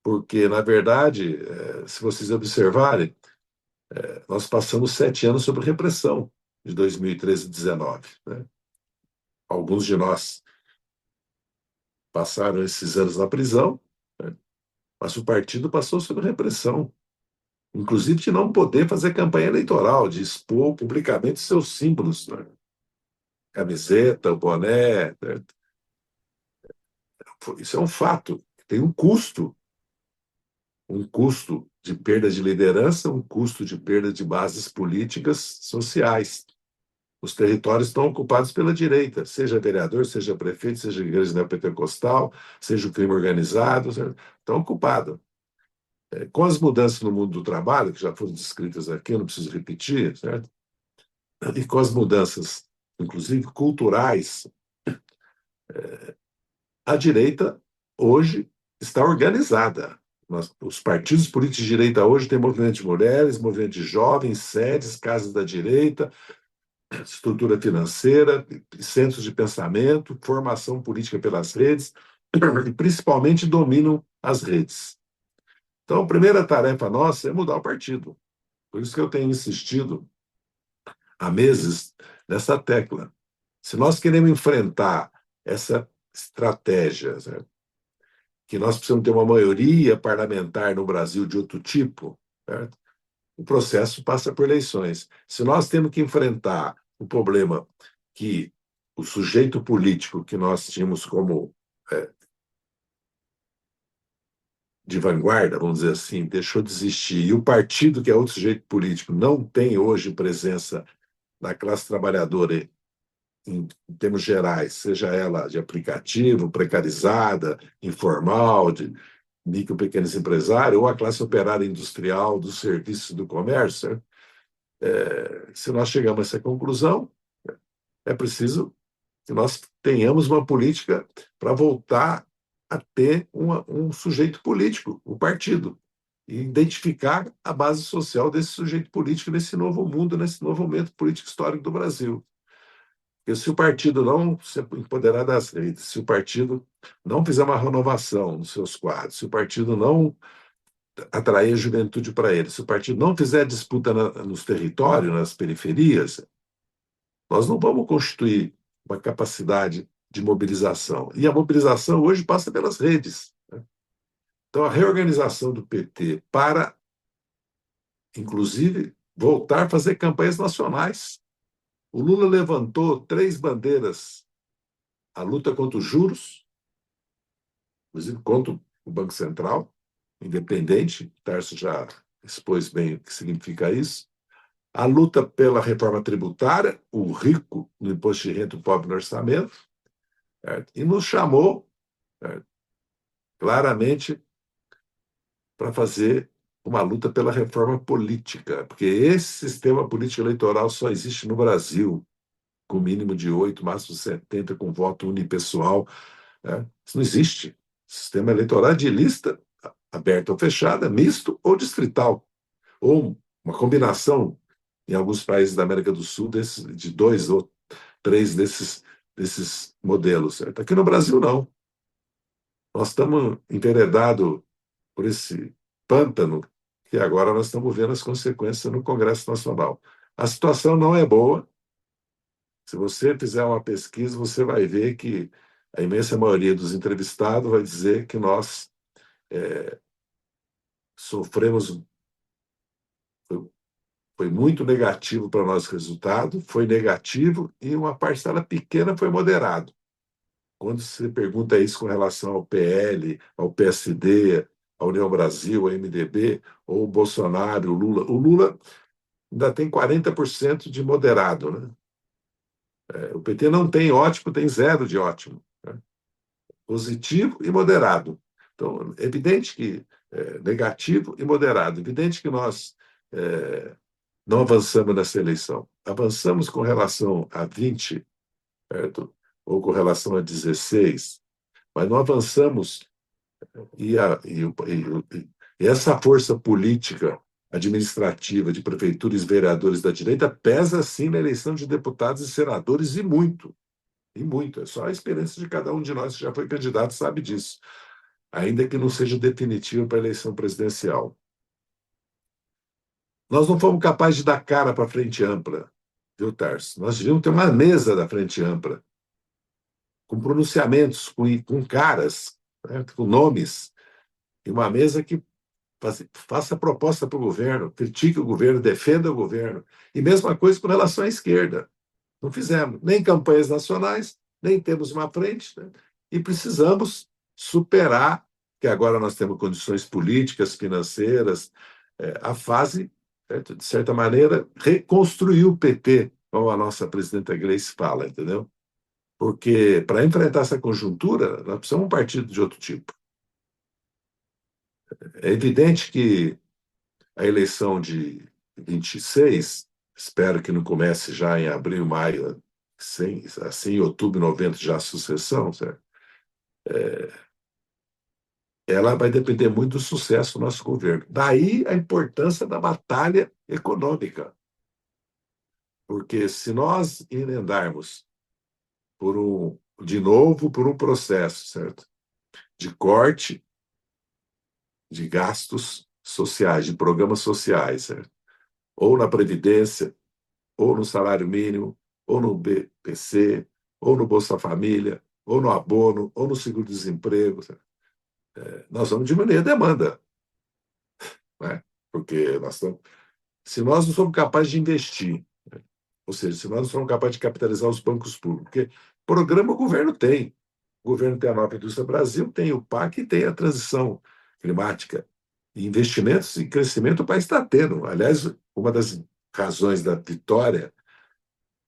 Porque, na verdade, se vocês observarem, nós passamos 7 anos sob repressão, de 2013 a 2019. Né? Alguns de nós passaram esses anos na prisão, né? Mas o partido passou sob repressão, inclusive de não poder fazer campanha eleitoral, de expor publicamente seus símbolos, né? Camiseta, o boné. Né? Isso é um fato, tem um custo de perda de liderança, um custo de perda de bases políticas sociais. Os territórios estão ocupados pela direita, seja vereador, seja prefeito, seja igreja neopentecostal, seja o crime organizado, estão ocupados. Com as mudanças no mundo do trabalho, que já foram descritas aqui, eu não preciso repetir, certo? E com as mudanças, inclusive culturais, a direita hoje está organizada. Os partidos políticos de direita hoje têm movimento de mulheres, movimento de jovens, sedes, casas da direita, estrutura financeira, centros de pensamento, formação política pelas redes, e principalmente dominam as redes. Então, a primeira tarefa nossa é mudar o partido. Por isso que eu tenho insistido há meses nessa tecla. Se nós queremos enfrentar essa estratégia, né, que nós precisamos ter uma maioria parlamentar no Brasil de outro tipo, certo? O processo passa por eleições. Se nós temos que enfrentar o problema que o sujeito político que nós tínhamos como de vanguarda, vamos dizer assim, deixou de existir, e o partido, que é outro sujeito político, não tem hoje presença na classe trabalhadora em termos gerais, seja ela de aplicativo, precarizada, informal, de micro e pequenos empresários, ou a classe operária industrial, dos serviços do comércio, se nós chegamos a essa conclusão, é preciso que nós tenhamos uma política para voltar a ter um sujeito político, o partido, e identificar a base social desse sujeito político nesse novo mundo, nesse novo momento político histórico do Brasil. Porque se o partido não se empoderar das redes, se o partido não fizer uma renovação nos seus quadros, se o partido não atrair a juventude para ele, se o partido não fizer disputa nos territórios, nas periferias, nós não vamos constituir uma capacidade de mobilização. E a mobilização hoje passa pelas redes. Né? Então, a reorganização do PT para, inclusive, voltar a fazer campanhas nacionais. O Lula levantou 3 bandeiras: a luta contra os juros, inclusive contra o Banco Central, independente, o Tarso já expôs bem o que significa isso, a luta pela reforma tributária, o rico no imposto de renda, o pobre no orçamento, certo? E nos chamou, certo, claramente para fazer uma luta pela reforma política, porque esse sistema político eleitoral só existe no Brasil, com mínimo de 8, máximo 70, com voto unipessoal. Né? Isso não existe. Sistema eleitoral de lista aberta ou fechada, misto ou distrital, ou uma combinação, em alguns países da América do Sul, de 2 ou 3 desses modelos. Certo? Aqui no Brasil, não. Nós estamos enveredados por esse pântano que agora nós estamos vendo as consequências no Congresso Nacional. A situação não é boa. Se você fizer uma pesquisa, você vai ver que a imensa maioria dos entrevistados vai dizer que nós sofremos, foi muito negativo para nós o resultado, foi negativo e uma parcela pequena foi moderado. Quando você pergunta isso com relação ao PL, ao PSD, à União Brasil, ao MDB, ou o Bolsonaro, o Lula ainda tem 40% de moderado, né? O PT não tem ótimo, tem 0 de ótimo, né? Positivo e moderado. Então, é evidente que negativo e moderado. Evidente que nós não avançamos nessa eleição. Avançamos com relação a 20, certo? Ou com relação a 16, mas não avançamos e essa força política, administrativa, de prefeituras e vereadores da direita pesa, sim, na eleição de deputados e senadores, e muito. E muito. É só a experiência de cada um de nós que já foi candidato sabe disso. Ainda que não seja definitiva para a eleição presidencial. Nós não fomos capazes de dar cara para a Frente Ampla, viu, Tarso? Nós devíamos ter uma mesa da Frente Ampla, com pronunciamentos, com caras, né, com nomes, e uma mesa que faça proposta para o governo, critique o governo, defenda o governo. E mesma coisa com relação à esquerda. Não fizemos nem campanhas nacionais, nem temos uma frente, né? E precisamos superar, que agora nós temos condições políticas, financeiras, a fase, certo? De certa maneira, reconstruir o PT, como a nossa presidenta Gleice fala, entendeu? Porque para enfrentar essa conjuntura, nós precisamos de um partido de outro tipo. É evidente que a eleição de 26, espero que não comece já em abril, maio, assim, em outubro, novembro, já a sucessão, certo? Ela vai depender muito do sucesso do nosso governo. Daí a importância da batalha econômica. Porque se nós emendarmos de novo por um processo, certo? De corte de gastos sociais, de programas sociais, certo? Ou na Previdência, ou no salário mínimo, ou no BPC, ou no Bolsa Família, ou no abono, ou no seguro-desemprego. Nós vamos diminuir a demanda, né? Porque se nós não somos capazes de investir, né? Ou seja, se nós não somos capazes de capitalizar os bancos públicos, porque programa o governo tem. O governo tem a Nova Indústria Brasil, tem o PAC e tem a transição climática. E investimentos e crescimento o país está tendo. Aliás, uma das razões da vitória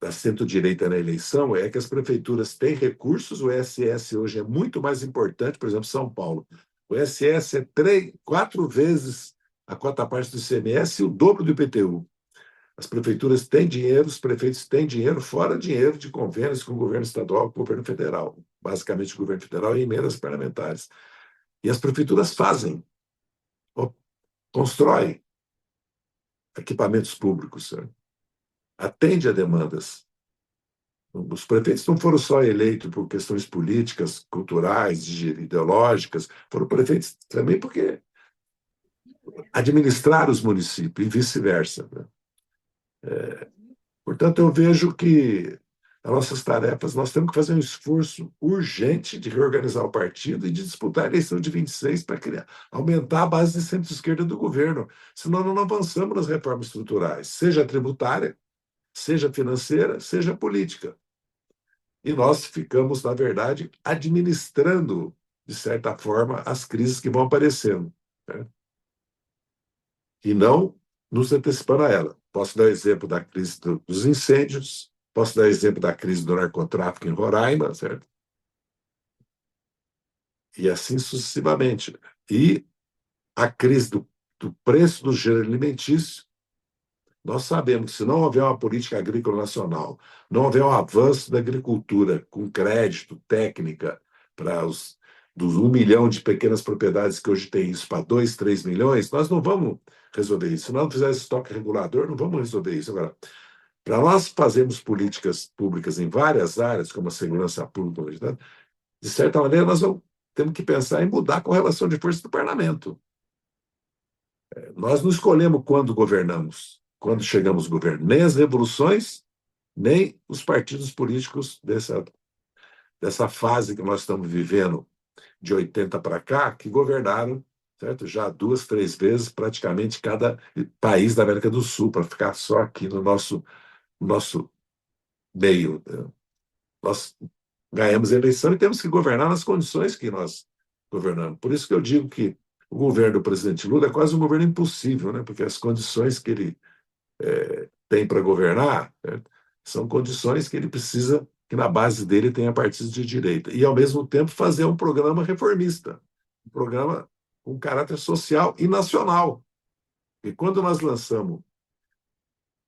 da centro-direita na eleição é que as prefeituras têm recursos, o ISS hoje é muito mais importante, por exemplo, São Paulo. O ISS é 4 vezes a cota parte do ICMS e o dobro do IPTU. As prefeituras têm dinheiro, os prefeitos têm dinheiro, fora dinheiro de convênios com o governo estadual, com o governo federal, basicamente o governo federal e emendas parlamentares. E as prefeituras fazem, constroem equipamentos públicos, sabe? Atende a demandas. Os prefeitos não foram só eleitos por questões políticas, culturais, ideológicas, foram prefeitos também porque administraram os municípios e vice-versa, né? Portanto, eu vejo que as nossas tarefas, nós temos que fazer um esforço urgente de reorganizar o partido e de disputar a eleição de 26 para aumentar a base de centro-esquerda do governo. Senão, não avançamos nas reformas estruturais, seja tributária, seja financeira, seja política. E nós ficamos, na verdade, administrando, de certa forma, as crises que vão aparecendo. né? E não nos antecipando a ela. Posso dar exemplo da crise dos incêndios, posso dar exemplo da crise do narcotráfico em Roraima, certo? E assim sucessivamente. E a crise do preço do gênero alimentício, nós sabemos que se não houver uma política agrícola nacional, não houver um avanço da agricultura com crédito, técnica, para os dos 1 milhão de pequenas propriedades que hoje tem isso para 2, 3 milhões, nós não vamos resolver isso. Se nós não fizermos estoque regulador, não vamos resolver isso. Agora, para nós fazermos políticas públicas em várias áreas, como a segurança pública, né, de certa maneira, temos que pensar em mudar a correlação de forças do parlamento. Nós não escolhemos quando governamos, quando chegamos ao governo, nem as revoluções, nem os partidos políticos dessa fase que nós estamos vivendo de 80 para cá, que governaram, certo? Já 2, 3 vezes, praticamente cada país da América do Sul, para ficar só aqui no nosso meio. Nós ganhamos a eleição e temos que governar nas condições que nós governamos. Por isso que eu digo que o governo do presidente Lula é quase um governo impossível, né? Porque as condições que ele tem para governar, né, são condições que ele precisa que na base dele tenha partidos de direita. E, ao mesmo tempo, fazer um programa reformista, um programa com caráter social e nacional. E quando nós lançamos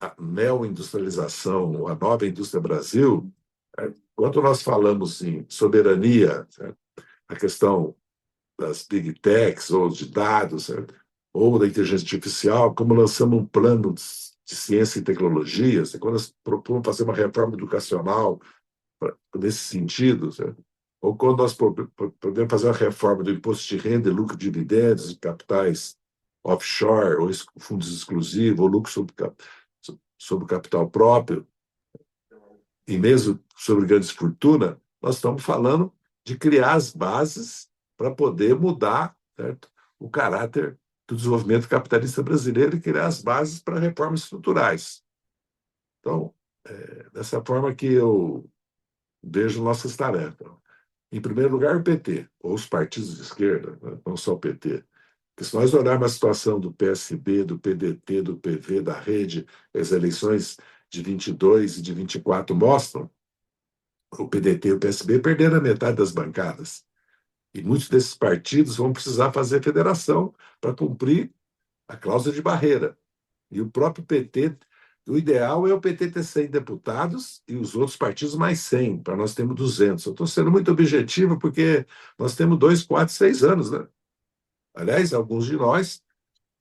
a neoindustrialização, a nova indústria Brasil, quando nós falamos em soberania, certo? A questão das big techs ou de dados, certo? Ou da inteligência artificial, como lançamos um plano de ciência e tecnologia, quando nós propomos fazer uma reforma educacional nesse sentido, certo? Ou quando nós podemos fazer uma reforma do imposto de renda e lucro de dividendos e capitais offshore, ou fundos exclusivos, ou lucro sobre capital próprio, e mesmo sobre grandes fortunas, nós estamos falando de criar as bases para poder mudar, certo, o caráter do desenvolvimento capitalista brasileiro e criar as bases para reformas estruturais. Então, dessa forma que eu vejo nossas tarefas. Em primeiro lugar, o PT, ou os partidos de esquerda, né, não só o PT. Porque se nós olharmos a situação do PSB, do PDT, do PV, da Rede, as eleições de 22 e de 24 mostram, o PDT e o PSB perderam a metade das bancadas. E muitos desses partidos vão precisar fazer federação para cumprir a cláusula de barreira. E o próprio PT, o ideal é o PT ter 100 deputados e os outros partidos mais 100, para nós termos 200. Eu estou sendo muito objetivo porque nós temos 2, 4, 6 anos, né? Aliás, alguns de nós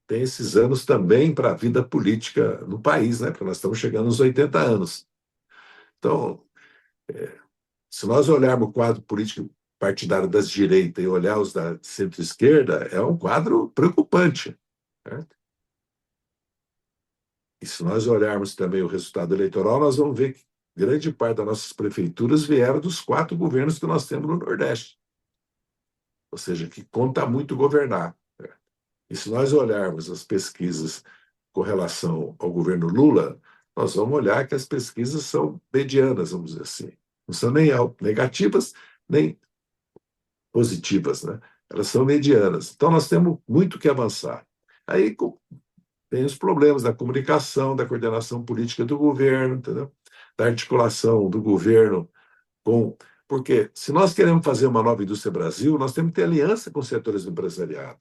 têm esses anos também para a vida política no país, né? Porque nós estamos chegando aos 80 anos. Então, se nós olharmos o quadro político partidário das direitas e olhar os da centro-esquerda, é um quadro preocupante, certo? E se nós olharmos também o resultado eleitoral, nós vamos ver que grande parte das nossas prefeituras vieram dos 4 governos que nós temos no Nordeste. Ou seja, que conta muito governar. E se nós olharmos as pesquisas com relação ao governo Lula, nós vamos olhar que as pesquisas são medianas, vamos dizer assim. Não são nem negativas, nem positivas, né? Elas são medianas. Então, nós temos muito que avançar. Aí tem os problemas da comunicação, da coordenação política do governo, entendeu? Da articulação do governo com... Porque se nós queremos fazer uma nova indústria Brasil, nós temos que ter aliança com os setores do empresariado.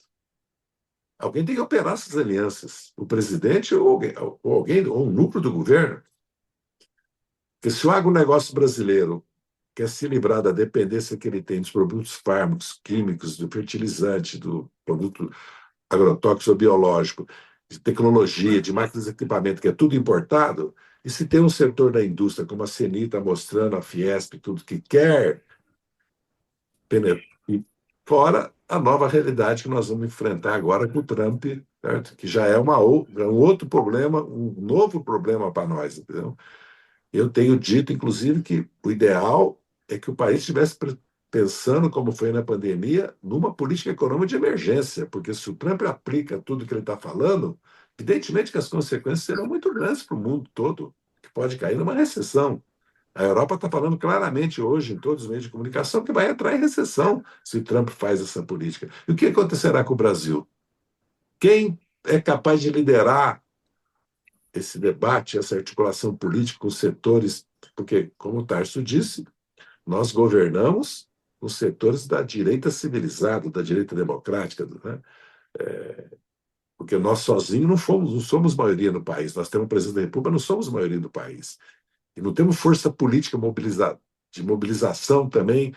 Alguém tem que operar essas alianças, o presidente ou alguém, ou um núcleo do governo. Porque se o agronegócio brasileiro quer se livrar da dependência que ele tem dos produtos fármacos, químicos, do fertilizante, do produto agrotóxico ou biológico, de tecnologia, de máquinas de equipamento, que é tudo importado, e se tem um setor da indústria, como a CNI está mostrando, a Fiesp, tudo que quer penetrar, fora a nova realidade que nós vamos enfrentar agora com o Trump, certo? Que já é um outro problema, um novo problema para nós, entendeu? Eu tenho dito, inclusive, que o ideal é que o país estivesse pensando, como foi na pandemia, numa política econômica de emergência, porque se o Trump aplica tudo que ele está falando, evidentemente que as consequências serão muito grandes para o mundo todo, que pode cair numa recessão. A Europa está falando claramente hoje, em todos os meios de comunicação, que vai entrar em recessão se o Trump faz essa política. E o que acontecerá com o Brasil? Quem é capaz de liderar esse debate, essa articulação política com os setores? Porque, como o Tarso disse, nós governamos os setores da direita civilizada, da direita democrática, né? Porque nós sozinhos não somos maioria no país. Nós temos um presidente da República, não somos maioria do país. E não temos força política de mobilização também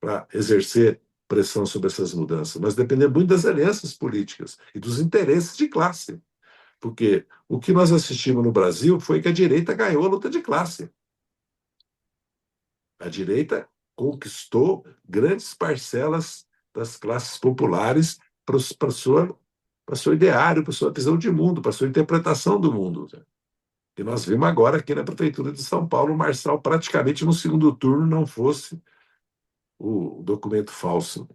para exercer pressão sobre essas mudanças. Nós dependemos muito das alianças políticas e dos interesses de classe. Porque o que nós assistimos no Brasil foi que a direita ganhou a luta de classe. A direita conquistou grandes parcelas das classes populares para o seu ideário, para a sua visão de mundo, para a sua interpretação do mundo. E nós vimos agora aqui na Prefeitura de São Paulo, o Marçal praticamente no segundo turno não fosse o documento falso,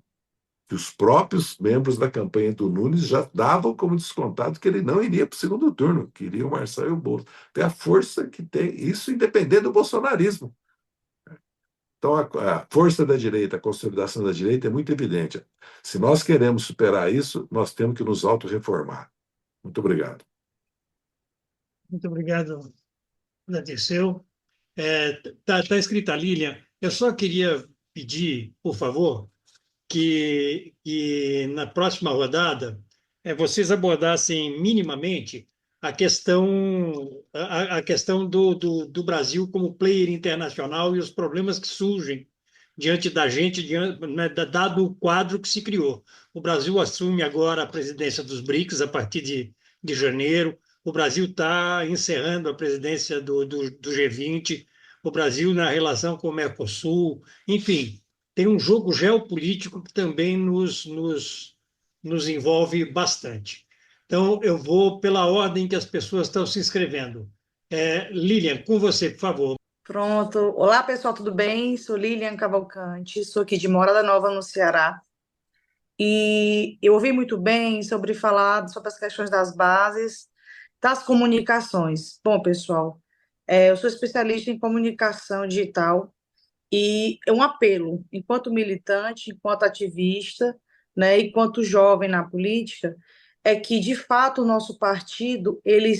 que os próprios membros da campanha do Nunes já davam como descontado que ele não iria para o segundo turno, que iria o Marçal e o Boulos. Tem a força que tem, isso independente do bolsonarismo. Então, a força da direita, a consolidação da direita é muito evidente. Se nós queremos superar isso, nós temos que nos autorreformar. Muito obrigado. Muito obrigado, Dirceu. Tá escrita a Lilian. Eu só queria pedir, por favor, que na próxima rodada vocês abordassem minimamente a questão do Brasil como player internacional e os problemas que surgem diante da gente, né, dado o quadro que se criou. O Brasil assume agora a presidência dos BRICS a partir de janeiro. O Brasil está encerrando a presidência do G20. O Brasil na relação com o Mercosul. Enfim, tem um jogo geopolítico que também nos envolve bastante. Então, eu vou pela ordem que as pessoas estão se inscrevendo. Lilian, com você, por favor. Pronto. Olá, pessoal, tudo bem? Sou Lilian Cavalcante, sou aqui de Morada Nova, no Ceará. E eu ouvi muito bem sobre as questões das bases, das comunicações. Bom, pessoal, eu sou especialista em comunicação digital e é um apelo, enquanto militante, enquanto ativista, né, enquanto jovem na política, é que, de fato, o nosso partido ele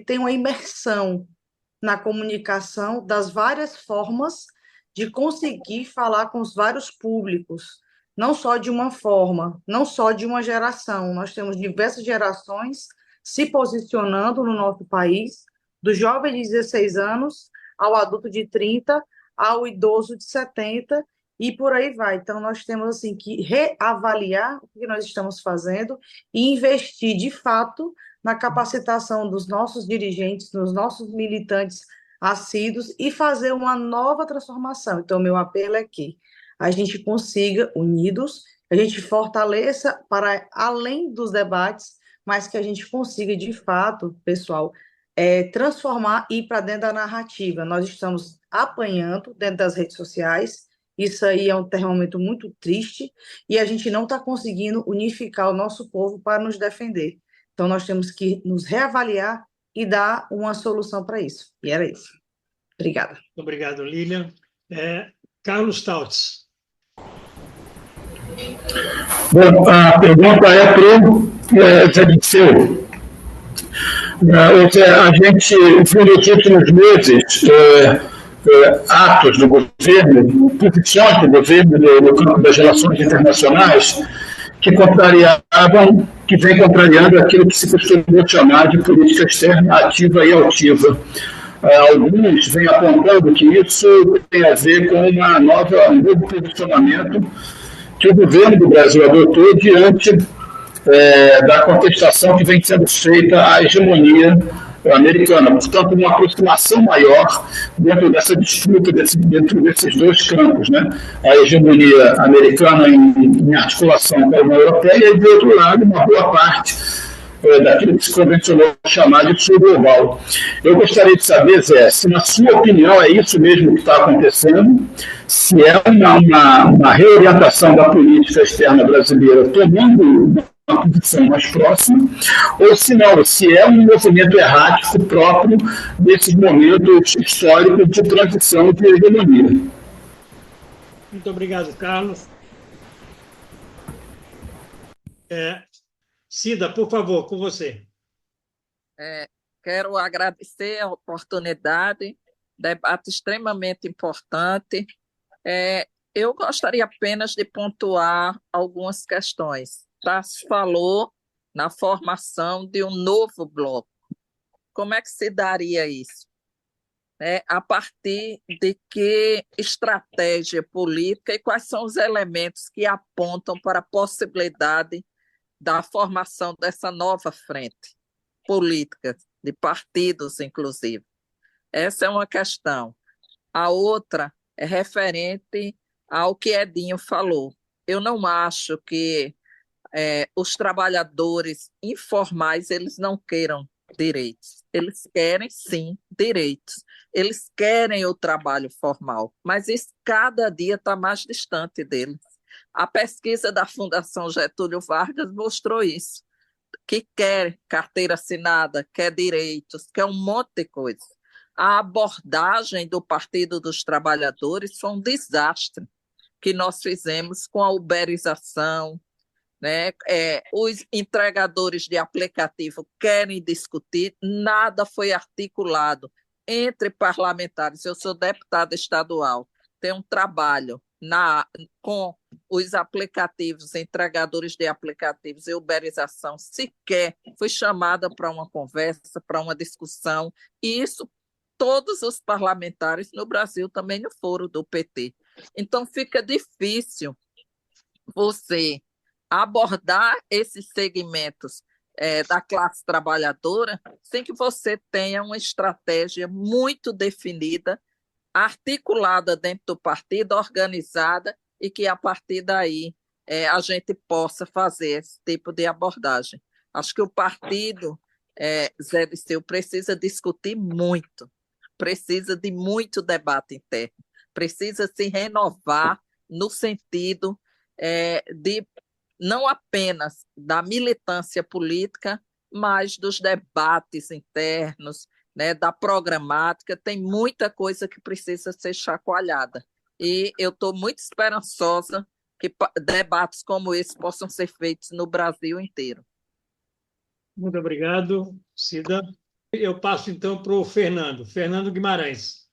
tem uma imersão na comunicação das várias formas de conseguir falar com os vários públicos, não só de uma forma, não só de uma geração. Nós temos diversas gerações se posicionando no nosso país, do jovem de 16 anos ao adulto de 30, ao idoso de 70, e por aí vai. Então, nós temos assim, que reavaliar o que nós estamos fazendo e investir, de fato, na capacitação dos nossos dirigentes, dos nossos militantes assíduos e fazer uma nova transformação. Então, meu apelo é que a gente consiga, unidos, a gente fortaleça para além dos debates, mas que a gente consiga, de fato, pessoal, transformar e ir para dentro da narrativa. Nós estamos apanhando dentro das redes sociais, isso aí é um termômetro muito triste, e a gente não está conseguindo unificar o nosso povo para nos defender. Então, nós temos que nos reavaliar e dar uma solução para isso. E era isso. Obrigada. Obrigado, Lilian. Carlos Tautz. Bom, a pergunta é para o Zé Dirceu. A gente viu nos últimos meses atos do governo, posições do governo no campo das relações internacionais que vem contrariando aquilo que se costumou chamar de política externa ativa e altiva. Alguns vêm apontando que isso tem a ver com um novo posicionamento que o governo do Brasil adotou diante da contestação que vem sendo feita à hegemonia americana. Portanto, uma aproximação maior dentro dessa disputa, dentro desses dois campos, né? A hegemonia americana em articulação com a União Europeia e, de outro lado, uma boa parte daquilo que se convencionou chamar de sul global. Eu gostaria de saber, Zé, se na sua opinião é isso mesmo que está acontecendo, se é uma reorientação da política externa brasileira tomando uma posição mais próxima, ou se não, se é um movimento errático próprio desses momentos históricos de transição de hegemonia. Muito obrigado, Carlos. Cida, por favor, com você. Quero agradecer a oportunidade, debate extremamente importante. Eu gostaria apenas de pontuar algumas questões. Tassi falou na formação de um novo bloco. Como é que se daria isso? A partir de que estratégia política e quais são os elementos que apontam para a possibilidade da formação dessa nova frente política, de partidos, inclusive? Essa é uma questão. A outra é referente ao que Edinho falou. Eu não acho que os trabalhadores informais eles não queiram direitos. Eles querem, sim, direitos. Eles querem o trabalho formal, mas isso cada dia está mais distante deles. A pesquisa da Fundação Getúlio Vargas mostrou isso, que quer carteira assinada, quer direitos, quer um monte de coisa. A abordagem do Partido dos Trabalhadores foi um desastre que nós fizemos com a uberização, né? Os entregadores de aplicativo querem discutir, nada foi articulado entre parlamentares. Eu sou deputada estadual, tenho um trabalho com os aplicativos, entregadores de aplicativos e uberização, sequer fui chamada para uma conversa, para uma discussão, e isso todos os parlamentares no Brasil também não foram do PT. Então fica difícil você abordar esses segmentos da classe trabalhadora sem que você tenha uma estratégia muito definida, articulada dentro do partido, organizada, e que a partir daí a gente possa fazer esse tipo de abordagem. Acho que o partido, Zé Disseu, precisa discutir muito, precisa de muito debate interno, precisa se renovar no sentido de não apenas da militância política, mas dos debates internos, né, da programática. Tem muita coisa que precisa ser chacoalhada. E eu estou muito esperançosa que debates como esse possam ser feitos no Brasil inteiro. Muito obrigado, Cida. Eu passo, então, para o Fernando. Fernando Guimarães.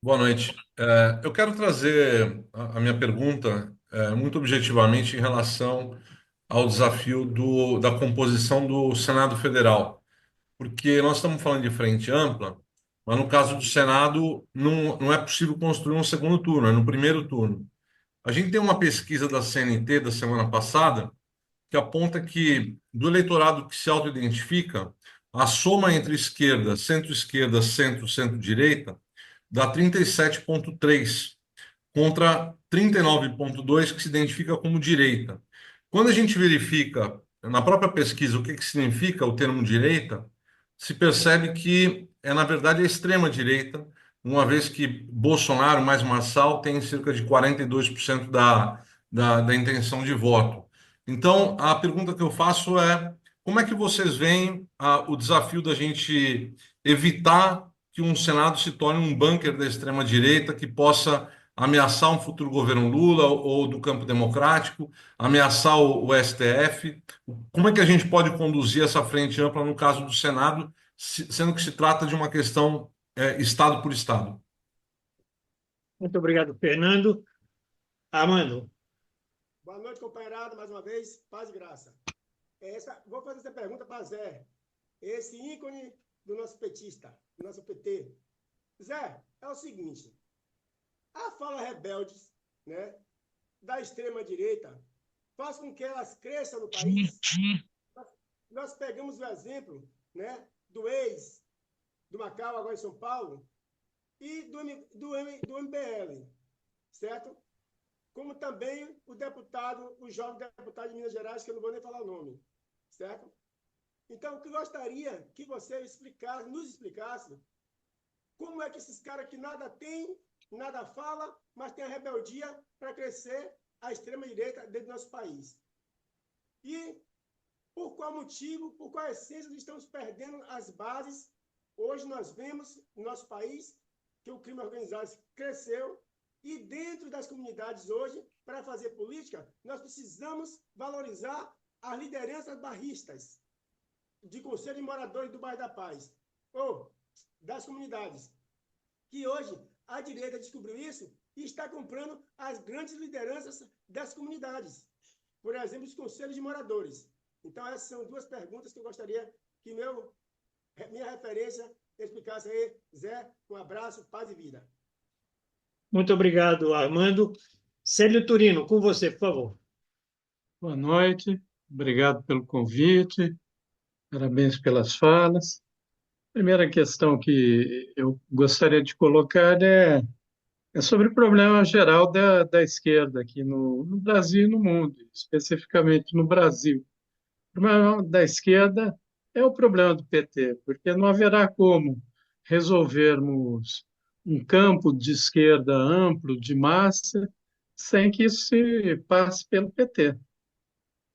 Boa noite. Eu quero trazer a minha pergunta muito objetivamente em relação ao desafio da composição do Senado Federal, porque nós estamos falando de frente ampla, mas no caso do Senado não é possível construir um segundo turno, é no primeiro turno. A gente tem uma pesquisa da CNT da semana passada que aponta que do eleitorado que se autoidentifica, a soma entre esquerda, centro-esquerda, centro, centro-direita, dá 37,3 contra 39,2 que se identifica como direita. Quando a gente verifica na própria pesquisa o que significa o termo direita, se percebe que na verdade, a extrema-direita, uma vez que Bolsonaro mais Marçal tem cerca de 42% da intenção de voto. Então, a pergunta que eu faço é: como é que vocês veem o desafio da gente evitar que um Senado se torne um bunker da extrema-direita que possa ameaçar um futuro governo Lula ou do campo democrático, ameaçar o STF? Como é que a gente pode conduzir essa frente ampla no caso do Senado, sendo que se trata de uma questão Estado por Estado? Muito obrigado, Fernando. Armando. Boa noite, companheirada, mais uma vez, paz e graça. Vou fazer essa pergunta para Zé, esse ícone do nosso petista, do nosso PT. Zé, é o seguinte, a fala rebeldes, né, da extrema-direita faz com que elas cresçam no país. Nós pegamos o exemplo, né, do do Macau, agora em São Paulo, e do MBL, certo? Como também o jovem deputado de Minas Gerais, que eu não vou nem falar o nome, certo? Então, eu gostaria que você nos explicasse como é que esses caras que nada têm, nada fala, mas tem a rebeldia para crescer a extrema-direita dentro do nosso país. E por qual motivo, por qual essência estamos perdendo as bases? Hoje nós vemos no nosso país que o crime organizado cresceu, e dentro das comunidades hoje para fazer política, nós precisamos valorizar as lideranças barristas de Conselho de Moradores do Bairro da Paz, ou das comunidades, que hoje a direita descobriu isso e está comprando as grandes lideranças das comunidades, por exemplo, os conselhos de moradores. Então, essas são duas perguntas que eu gostaria que minha referência explicasse aí. Zé, um abraço, paz e vida. Muito obrigado, Armando. Célio Turino, com você, por favor. Boa noite, obrigado pelo convite, parabéns pelas falas. A primeira questão que eu gostaria de colocar é sobre o problema geral da esquerda aqui no Brasil e no mundo, especificamente no Brasil. O problema da esquerda é o problema do PT, porque não haverá como resolvermos um campo de esquerda amplo, de massa, sem que isso se passe pelo PT.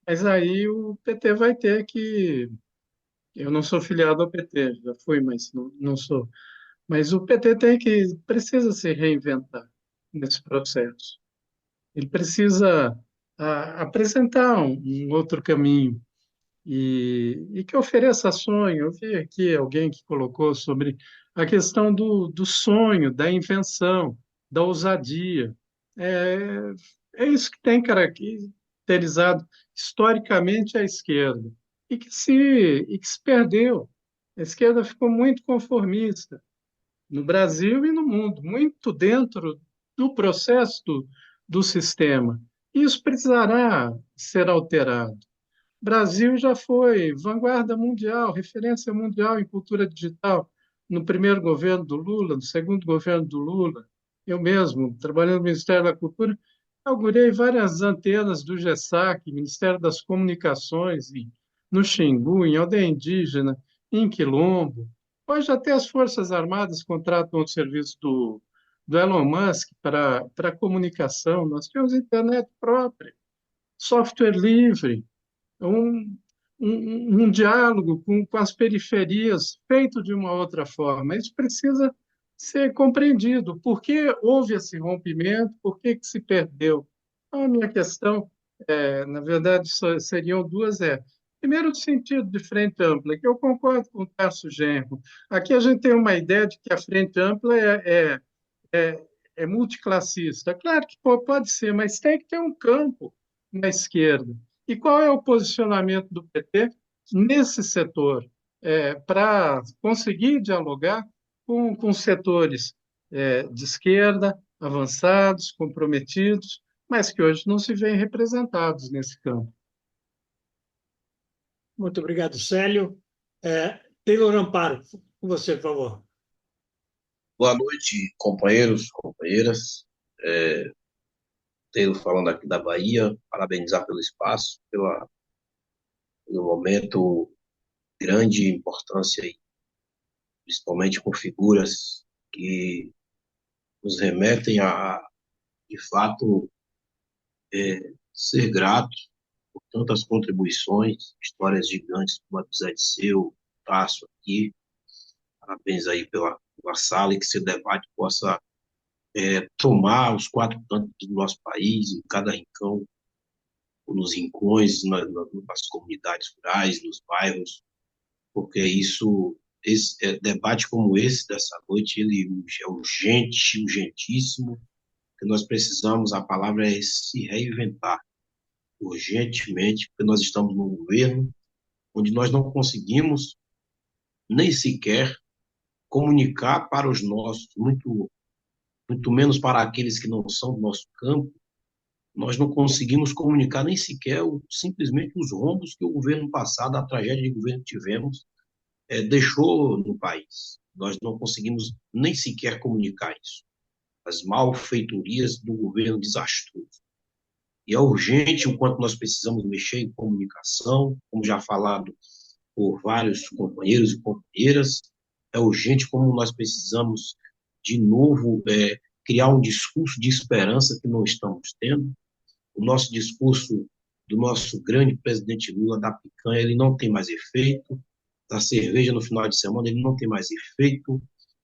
Mas aí o PT vai ter que. Eu não sou filiado ao PT, já fui, mas não sou. Mas o PT precisa se reinventar nesse processo. Ele precisa apresentar um outro caminho e que ofereça sonho. Eu vi aqui alguém que colocou sobre a questão do sonho, da invenção, da ousadia. É, é isso que tem caracterizado historicamente a esquerda e que se perdeu. A esquerda ficou muito conformista no Brasil e no mundo, muito dentro do processo do sistema. Isso precisará ser alterado. O Brasil já foi vanguarda mundial, referência mundial em cultura digital, no primeiro governo do Lula, no segundo governo do Lula. Eu mesmo, trabalhando no Ministério da Cultura, inaugurei várias antenas do GESAC, Ministério das Comunicações, no Xingu, em aldeia indígena, em Quilombo. Hoje até as Forças Armadas contratam o serviço do Elon Musk para comunicação. Nós temos internet própria, software livre, um, um diálogo com as periferias feito de uma outra forma. Isso precisa ser compreendido. Por que houve esse rompimento? Por que se perdeu? Então, a minha questão, na verdade, seriam duas. Primeiro, o sentido de frente ampla, que eu concordo com o Tarso Genro. Aqui a gente tem uma ideia de que a frente ampla é multiclassista. Claro que pode ser, mas tem que ter um campo na esquerda. E qual é o posicionamento do PT nesse setor para conseguir dialogar com setores de esquerda, avançados, comprometidos, mas que hoje não se veem representados nesse campo? Muito obrigado, Célio. Taylor Amparo, com você, por favor. Boa noite, companheiros, companheiras. Taylor falando aqui da Bahia, parabenizar pelo espaço, pelo momento de grande importância, principalmente com figuras que nos remetem a, de fato, ser gratos por tantas contribuições, histórias gigantes como a do Zé Disseu, Tasso aqui. Parabéns aí pela sala e que esse debate possa tomar os quatro cantos do nosso país, em cada rincão, nos rincões, nas comunidades rurais, nos bairros, porque debate como esse dessa noite, ele é urgente, urgentíssimo, que nós precisamos, a palavra é se reinventar, urgentemente, porque nós estamos num governo onde nós não conseguimos nem sequer comunicar para os nossos, muito menos para aqueles que não são do nosso campo, nós não conseguimos comunicar nem sequer simplesmente os rombos que o governo passado, a tragédia de governo que tivemos, deixou no país. Nós não conseguimos nem sequer comunicar isso. As malfeitorias do governo desastroso. E é urgente o quanto nós precisamos mexer em comunicação, como já falado por vários companheiros e companheiras, é urgente como nós precisamos, de novo, criar um discurso de esperança que não estamos tendo. O nosso discurso do nosso grande presidente Lula, da picanha, ele não tem mais efeito, da cerveja no final de semana, ele não tem mais efeito,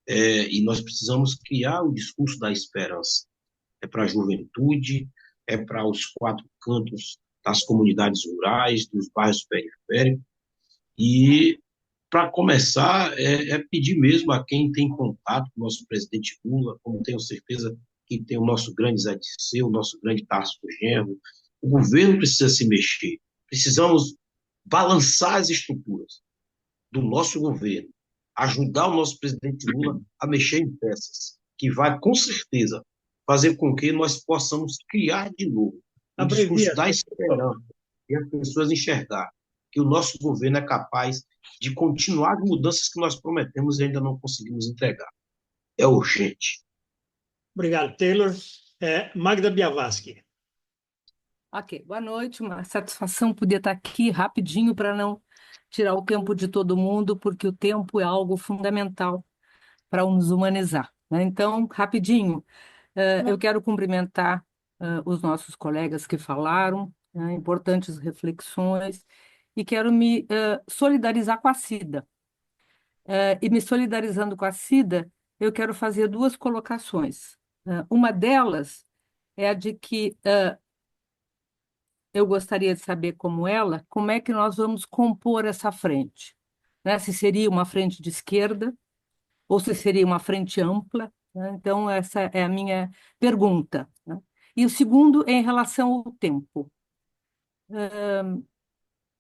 e nós precisamos criar o discurso da esperança. É para a juventude, é para os quatro cantos das comunidades rurais, dos bairros periféricos. E, para começar, é pedir mesmo a quem tem contato com o nosso presidente Lula, como tenho certeza que tem o nosso grande Zé Dirceu, o nosso grande Tarso Genro, o governo precisa se mexer. Precisamos balançar as estruturas do nosso governo, ajudar o nosso presidente Lula a mexer em peças, que vai, com certeza, fazer com que nós possamos criar de novo o discurso da esperança e as pessoas enxergar que o nosso governo é capaz de continuar as mudanças que nós prometemos e ainda não conseguimos entregar. É urgente. Obrigado, Taylor. Magda Biavaski. Ok, boa noite. Uma satisfação poder estar aqui rapidinho para não tirar o tempo de todo mundo, porque o tempo é algo fundamental para nos humanizar, né? Então, rapidinho, eu quero cumprimentar os nossos colegas que falaram, né, importantes reflexões, e quero me solidarizar com a Cida. E me solidarizando com a Cida, eu quero fazer duas colocações. Uma delas é a de que eu gostaria de saber, como ela, como é que nós vamos compor essa frente, né? Se seria uma frente de esquerda ou se seria uma frente ampla, né? Então, essa é a minha pergunta, né? E o segundo é em relação ao tempo.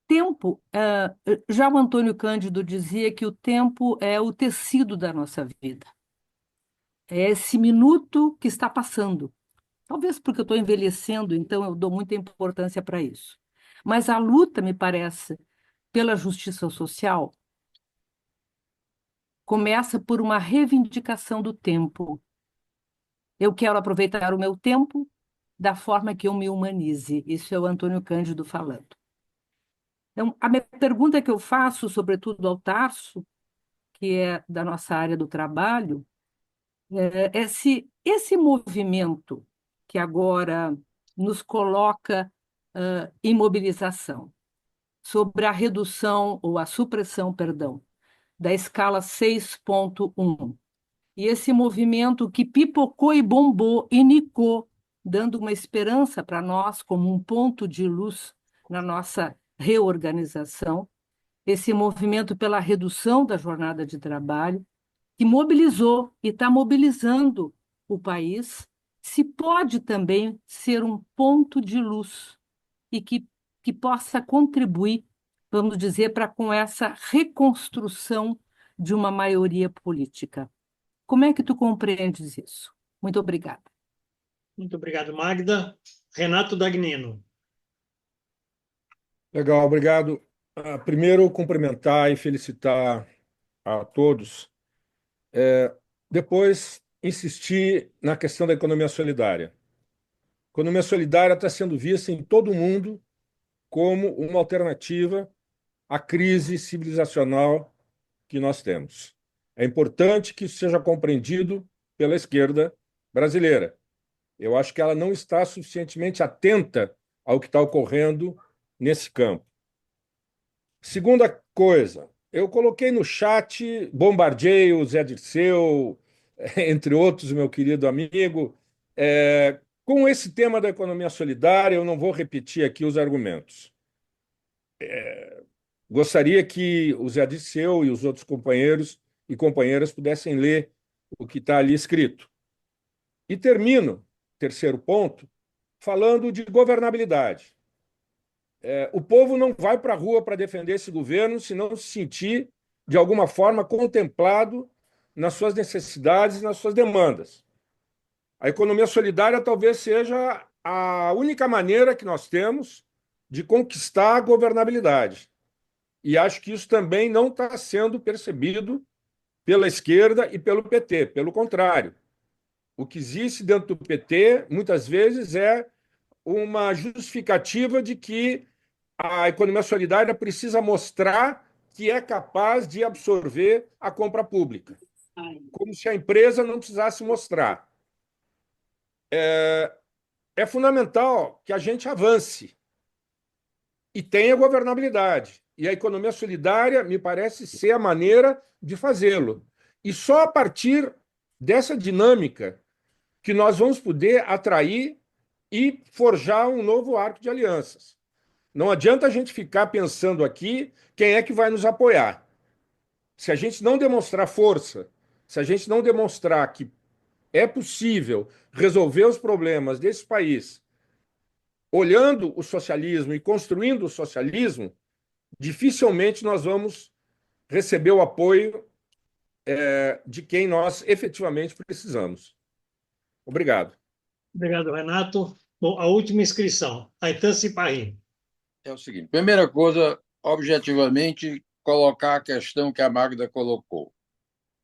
Tempo, já o Antônio Cândido dizia que o tempo é o tecido da nossa vida. É esse minuto que está passando. Talvez porque eu estou envelhecendo, então eu dou muita importância para isso. Mas a luta, me parece, pela justiça social começa por uma reivindicação do tempo. Eu quero aproveitar o meu tempo da forma que eu me humanize. Isso é o Antônio Cândido falando. Então, a minha pergunta que eu faço, sobretudo ao Tarso, que é da nossa área do trabalho, é se esse movimento que agora nos coloca em mobilização sobre a redução ou a supressão, perdão, da escala 6.1. E esse movimento que pipocou e bombou e nicou, dando uma esperança para nós como um ponto de luz na nossa reorganização, esse movimento pela redução da jornada de trabalho, que mobilizou e está mobilizando o país, se pode também ser um ponto de luz e que possa contribuir, vamos dizer, para com essa reconstrução de uma maioria política. Como é que tu compreendes isso? Muito obrigada. Muito obrigado, Magda. Renato Dagnino. Legal, obrigado. Primeiro, cumprimentar e felicitar a todos. Depois, insistir na questão da economia solidária. A economia solidária está sendo vista em todo o mundo como uma alternativa à crise civilizacional que nós temos. É importante que isso seja compreendido pela esquerda brasileira. Eu acho que ela não está suficientemente atenta ao que está ocorrendo nesse campo. Segunda coisa, eu coloquei no chat, bombardeei o Zé Dirceu, entre outros, meu querido amigo. Com esse tema da economia solidária, eu não vou repetir aqui os argumentos. Gostaria que o Zé Dirceu e os outros companheiros e companheiras pudessem ler o que está ali escrito. E termino, terceiro ponto, falando de governabilidade. O povo não vai para a rua para defender esse governo se não se sentir, de alguma forma, contemplado nas suas necessidades e nas suas demandas. A economia solidária talvez seja a única maneira que nós temos de conquistar a governabilidade. E acho que isso também não está sendo percebido pela esquerda e pelo PT. Pelo contrário, o que existe dentro do PT, muitas vezes, é uma justificativa de que a economia solidária precisa mostrar que é capaz de absorver a compra pública, como se a empresa não precisasse mostrar. É fundamental que a gente avance e tenha governabilidade. E a economia solidária me parece ser a maneira de fazê-lo. E só a partir dessa dinâmica que nós vamos poder atrair e forjar um novo arco de alianças. Não adianta a gente ficar pensando aqui quem é que vai nos apoiar. Se a gente não demonstrar força, se a gente não demonstrar que é possível resolver os problemas desse país olhando o socialismo e construindo o socialismo, dificilmente nós vamos receber o apoio de quem nós efetivamente precisamos. Obrigado. Obrigado, Renato. Bom, a última inscrição, Aitan Ciparim. É o seguinte: primeira coisa, objetivamente, colocar a questão que a Magda colocou,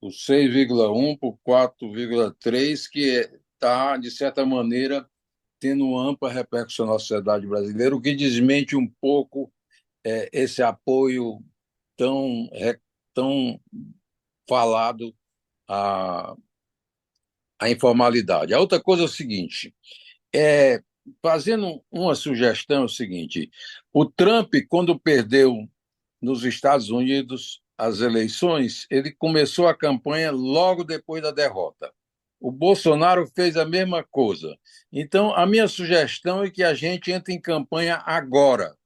o 6,1 por 4,3, que está, de certa maneira, tendo ampla repercussão na sociedade brasileira, o que desmente um pouco esse apoio tão falado à informalidade. A outra coisa é o seguinte, fazendo uma sugestão, é o seguinte: o Trump, quando perdeu nos Estados Unidos as eleições, ele começou a campanha logo depois da derrota. O Bolsonaro fez a mesma coisa. Então, a minha sugestão é que a gente entre em campanha agora.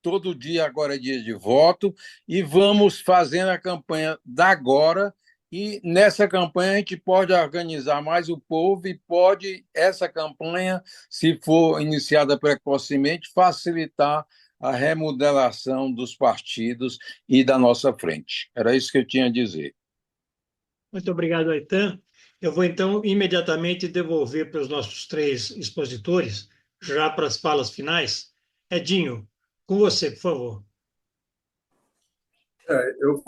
Todo dia agora é dia de voto e vamos fazendo a campanha da agora, e nessa campanha a gente pode organizar mais o povo e pode, essa campanha, se for iniciada precocemente, facilitar a remodelação dos partidos e da nossa frente. Era isso que eu tinha a dizer. Muito obrigado, Aitan. Eu vou, então, imediatamente devolver para os nossos três expositores, já para as falas finais. Edinho, com você, por favor. Eu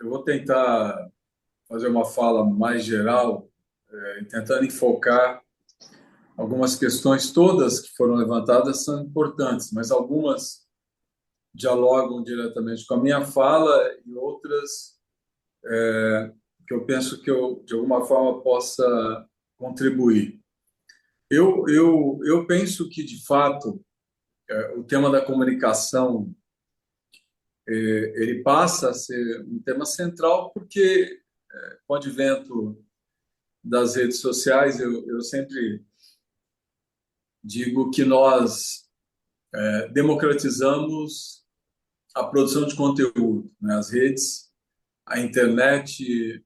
vou tentar fazer uma fala mais geral, tentando enfocar algumas questões. Todas que foram levantadas são importantes, mas algumas dialogam diretamente com a minha fala e outras que eu penso que eu, de alguma forma, possa contribuir. Eu penso que, de fato, o tema da comunicação ele passa a ser um tema central, porque, com o advento das redes sociais, eu sempre digo que nós democratizamos a produção de conteúdo, né? As redes, a internet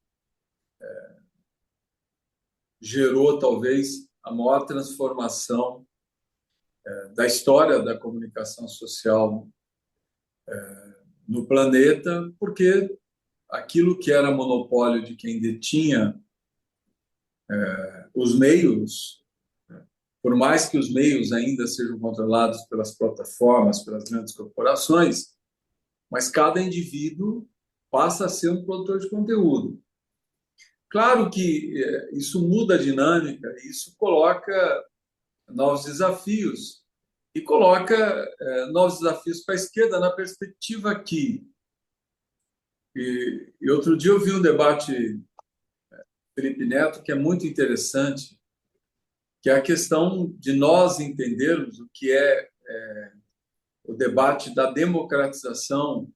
gerou, talvez, a maior transformação da história da comunicação social no planeta, porque aquilo que era monopólio de quem detinha os meios, por mais que os meios ainda sejam controlados pelas plataformas, pelas grandes corporações, mas cada indivíduo passa a ser um produtor de conteúdo. Claro que isso muda a dinâmica, isso coloca novos desafios, e coloca novos desafios para a esquerda na perspectiva que... E outro dia eu vi um debate, Felipe Neto, que é muito interessante, que é a questão de nós entendermos o que é o debate da democratização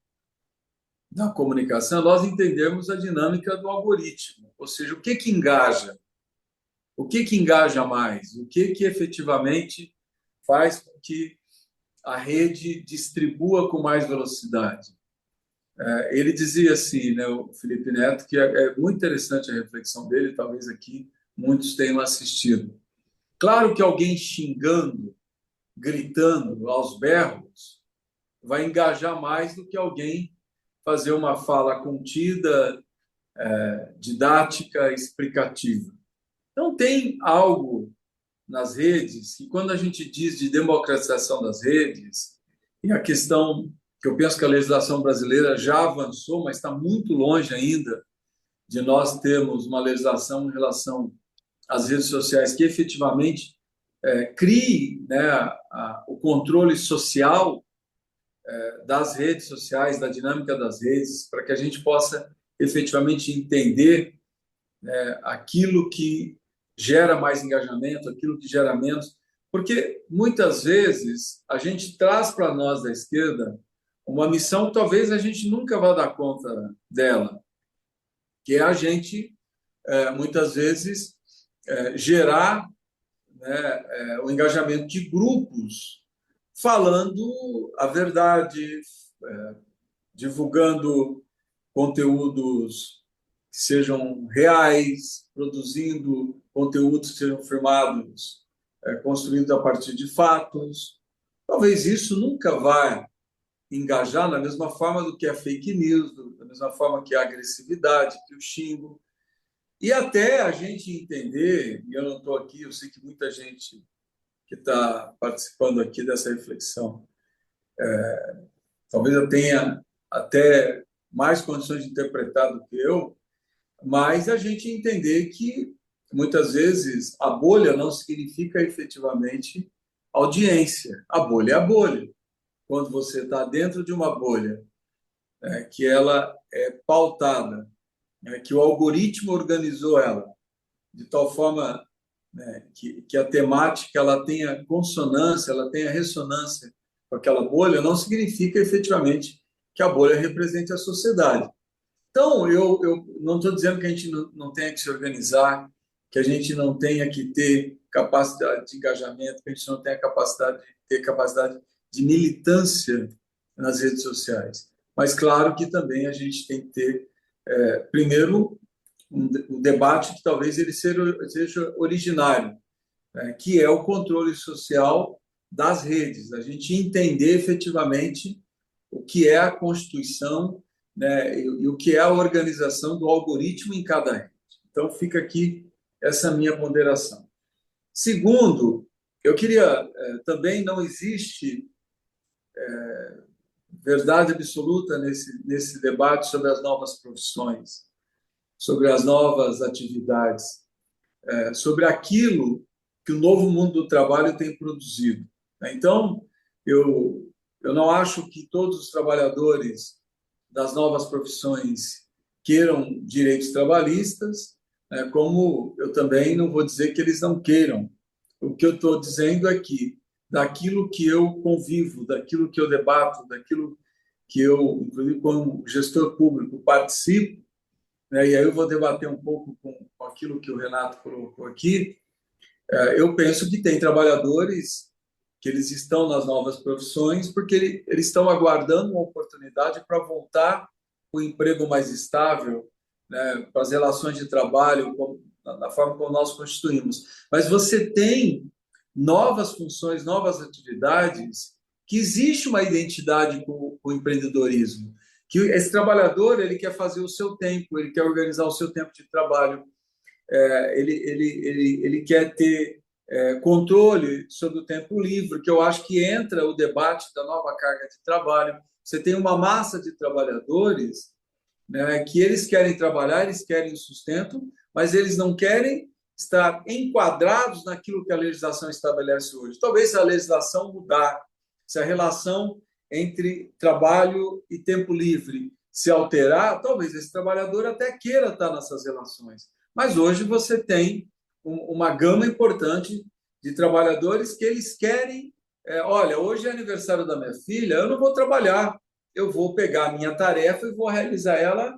da comunicação, nós entendermos a dinâmica do algoritmo, ou seja, o que engaja, o que engaja mais, o que efetivamente faz com que a rede distribua com mais velocidade. Ele dizia assim, né, o Felipe Neto, que é muito interessante a reflexão dele, talvez aqui muitos tenham assistido. Claro que alguém xingando, gritando aos berros, vai engajar mais do que alguém fazer uma fala contida, didática, explicativa. Então, tem algo nas redes que, quando a gente diz de democratização das redes, e a questão que eu penso que a legislação brasileira já avançou, mas está muito longe ainda de nós termos uma legislação em relação às redes sociais que efetivamente crie, né, o controle social das redes sociais, da dinâmica das redes, para que a gente possa efetivamente entender aquilo que gera mais engajamento, aquilo que gera menos, porque muitas vezes a gente traz para nós da esquerda uma missão que talvez a gente nunca vá dar conta dela, que é a gente, muitas vezes, gerar, né, o engajamento de grupos falando a verdade, divulgando conteúdos que sejam reais, produzindo conteúdos que sejam firmados, construídos a partir de fatos. Talvez isso nunca vai engajar da mesma forma do que a fake news, da mesma forma que a agressividade, que o xingo. E até a gente entender, e eu não estou aqui, eu sei que muita gente que está participando aqui dessa reflexão, talvez eu tenha até mais condições de interpretar do que eu, mas a gente entender que, muitas vezes, a bolha não significa efetivamente audiência. A bolha é a bolha. Quando você está dentro de uma bolha, que ela é pautada, que o algoritmo organizou ela, de tal forma, que a temática ela tenha consonância, ela tenha ressonância com aquela bolha, não significa efetivamente que a bolha represente a sociedade. Então, eu não estou dizendo que a gente não tenha que se organizar, que a gente não tenha que ter capacidade de engajamento, que a gente não tenha capacidade de militância nas redes sociais. Mas, claro que também a gente tem que ter, primeiro, um debate que talvez ele seja originário, que é o controle social das redes, a gente entender efetivamente o que é a Constituição, né, e o que é a organização do algoritmo em cada rede. Então, fica aqui essa minha ponderação. Segundo, eu queria também, não existe verdade absoluta nesse debate sobre as novas profissões, sobre as novas atividades, sobre aquilo que o novo mundo do trabalho tem produzido. Então, eu não acho que todos os trabalhadores das novas profissões queiram direitos trabalhistas, como eu também não vou dizer que eles não queiram. O que eu estou dizendo é que, daquilo que eu convivo, daquilo que eu debato, daquilo que eu, inclusive como gestor público, participo, e aí eu vou debater um pouco com aquilo que o Renato colocou aqui, eu penso que tem trabalhadores que eles estão nas novas profissões porque eles estão aguardando uma oportunidade para voltar para o emprego mais estável, né, para as relações de trabalho, da forma como nós constituímos. Mas você tem novas funções, novas atividades, que existe uma identidade com o empreendedorismo, que esse trabalhador ele quer fazer o seu tempo, ele quer organizar o seu tempo de trabalho, ele quer ter controle sobre o tempo livre, que eu acho que entra o debate da nova carga de trabalho. Você tem uma massa de trabalhadores, né, que eles querem trabalhar, eles querem o sustento, mas eles não querem estar enquadrados naquilo que a legislação estabelece hoje. Talvez se a legislação mudar, se a relação entre trabalho e tempo livre se alterar, talvez esse trabalhador até queira estar nessas relações. Mas hoje você tem uma gama importante de trabalhadores que eles querem, olha, hoje é aniversário da minha filha, eu não vou trabalhar, eu vou pegar a minha tarefa e vou realizar ela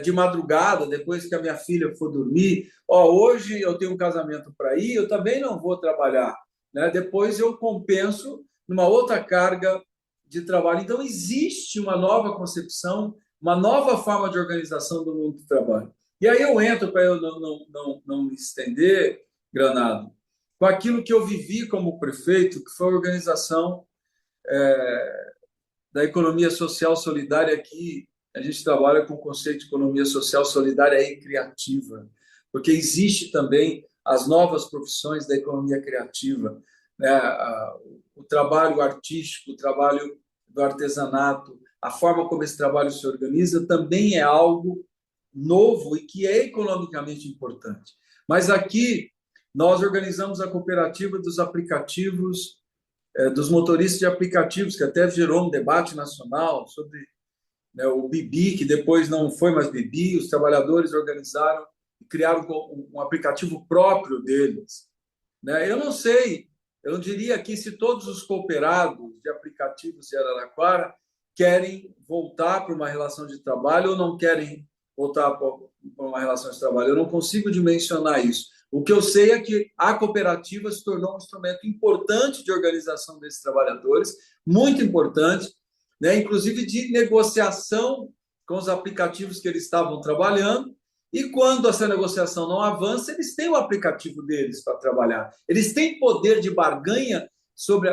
de madrugada, depois que a minha filha for dormir. Hoje eu tenho um casamento para ir, eu também não vou trabalhar, né? Depois eu compenso numa outra carga de trabalho. Então, existe uma nova concepção, uma nova forma de organização do mundo do trabalho. E aí eu entro, para eu não me estender, Granado, com aquilo que eu vivi como prefeito, que foi a organização da economia social solidária. Aqui a gente trabalha com o conceito de economia social solidária e criativa, porque existe também as novas profissões da economia criativa, né? O trabalho artístico, o trabalho do artesanato, a forma como esse trabalho se organiza também é algo novo e que é economicamente importante. Mas aqui nós organizamos a cooperativa dos aplicativos, dos motoristas de aplicativos, que até gerou um debate nacional sobre, né, o Bibi, que depois não foi mais Bibi. Os trabalhadores organizaram e criaram um aplicativo próprio deles, né? Eu não sei, eu não diria aqui se todos os cooperados de aplicativos de Araraquara querem voltar para uma relação de trabalho ou não querem voltar para uma relação de trabalho. Eu não consigo dimensionar isso. O que eu sei é que a cooperativa se tornou um instrumento importante de organização desses trabalhadores, muito importante, né? Inclusive de negociação com os aplicativos que eles estavam trabalhando. E quando essa negociação não avança, eles têm o aplicativo deles para trabalhar. Eles têm poder de barganha sobre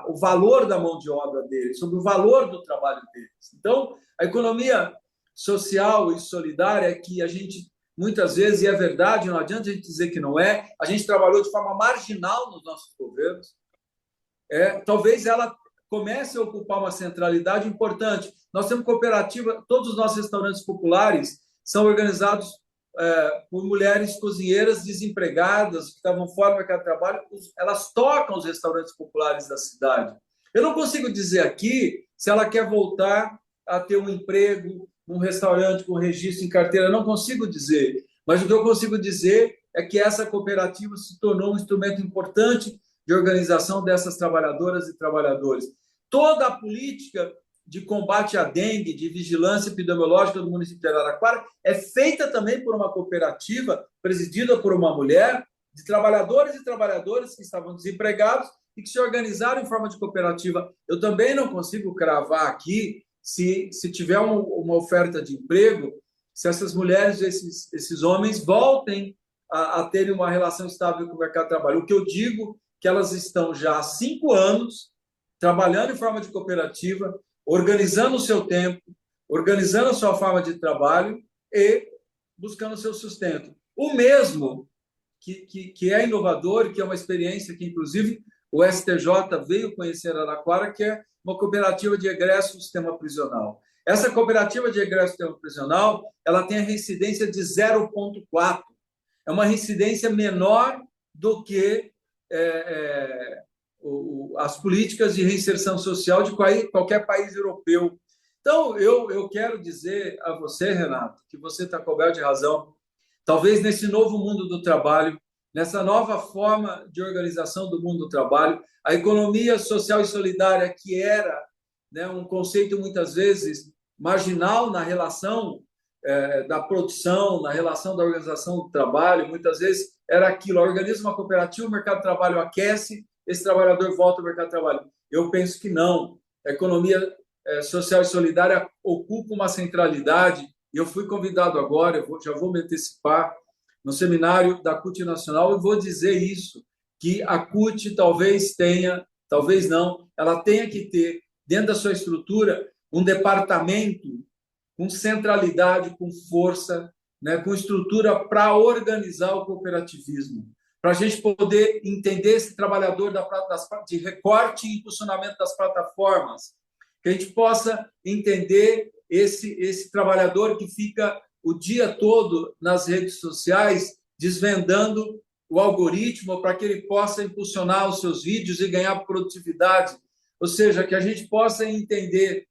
o valor da mão de obra deles, sobre o valor do trabalho deles. Então, a economia social e solidária é que a gente, muitas vezes, e é verdade, não adianta a gente dizer que não é, a gente trabalhou de forma marginal nos nossos governos. Talvez ela comece a ocupar uma centralidade importante. Nós temos cooperativa, todos os nossos restaurantes populares são organizados por mulheres cozinheiras desempregadas, que estavam fora do mercado de trabalho, elas tocam os restaurantes populares da cidade. Eu não consigo dizer aqui se ela quer voltar a ter um emprego num restaurante com registro em carteira, eu não consigo dizer. Mas o que eu consigo dizer é que essa cooperativa se tornou um instrumento importante de organização dessas trabalhadoras e trabalhadores. Toda a política de combate à dengue, de vigilância epidemiológica do município de Araraquara, é feita também por uma cooperativa presidida por uma mulher, de trabalhadores e trabalhadoras que estavam desempregados e que se organizaram em forma de cooperativa. Eu também não consigo cravar aqui se tiver uma oferta de emprego, se essas mulheres e esses homens voltem a terem uma relação estável com o mercado de trabalho. O que eu digo é que elas estão já há 5 anos trabalhando em forma de cooperativa, organizando o seu tempo, organizando a sua forma de trabalho e buscando o seu sustento. O mesmo que é inovador, que é uma experiência que, inclusive, o STJ veio conhecer Araraquara, que é uma cooperativa de egresso do sistema prisional. Essa cooperativa de egresso do sistema prisional, ela tem a reincidência de 0,4. É uma reincidência menor do que as políticas de reinserção social de qualquer país europeu. Então, eu quero dizer a você, Renato, que você está coberto de razão. Talvez nesse novo mundo do trabalho, nessa nova forma de organização do mundo do trabalho, a economia social e solidária, que era, né, um conceito muitas vezes marginal na relação da produção, na relação da organização do trabalho, muitas vezes era aquilo, organiza uma cooperativa, o mercado de trabalho aquece, esse trabalhador volta ao mercado de trabalho. Eu penso que não. A economia social e solidária ocupa uma centralidade. Eu fui convidado agora, já vou me antecipar, no seminário da CUT Nacional, e vou dizer isso, que a CUT talvez tenha, talvez não, ela tenha que ter, dentro da sua estrutura, um departamento com centralidade, com força, né, com estrutura para organizar o cooperativismo, para a gente poder entender esse trabalhador de recorte e impulsionamento das plataformas, que a gente possa entender esse trabalhador que fica o dia todo nas redes sociais desvendando o algoritmo para que ele possa impulsionar os seus vídeos e ganhar produtividade. Ou seja, que a gente possa entender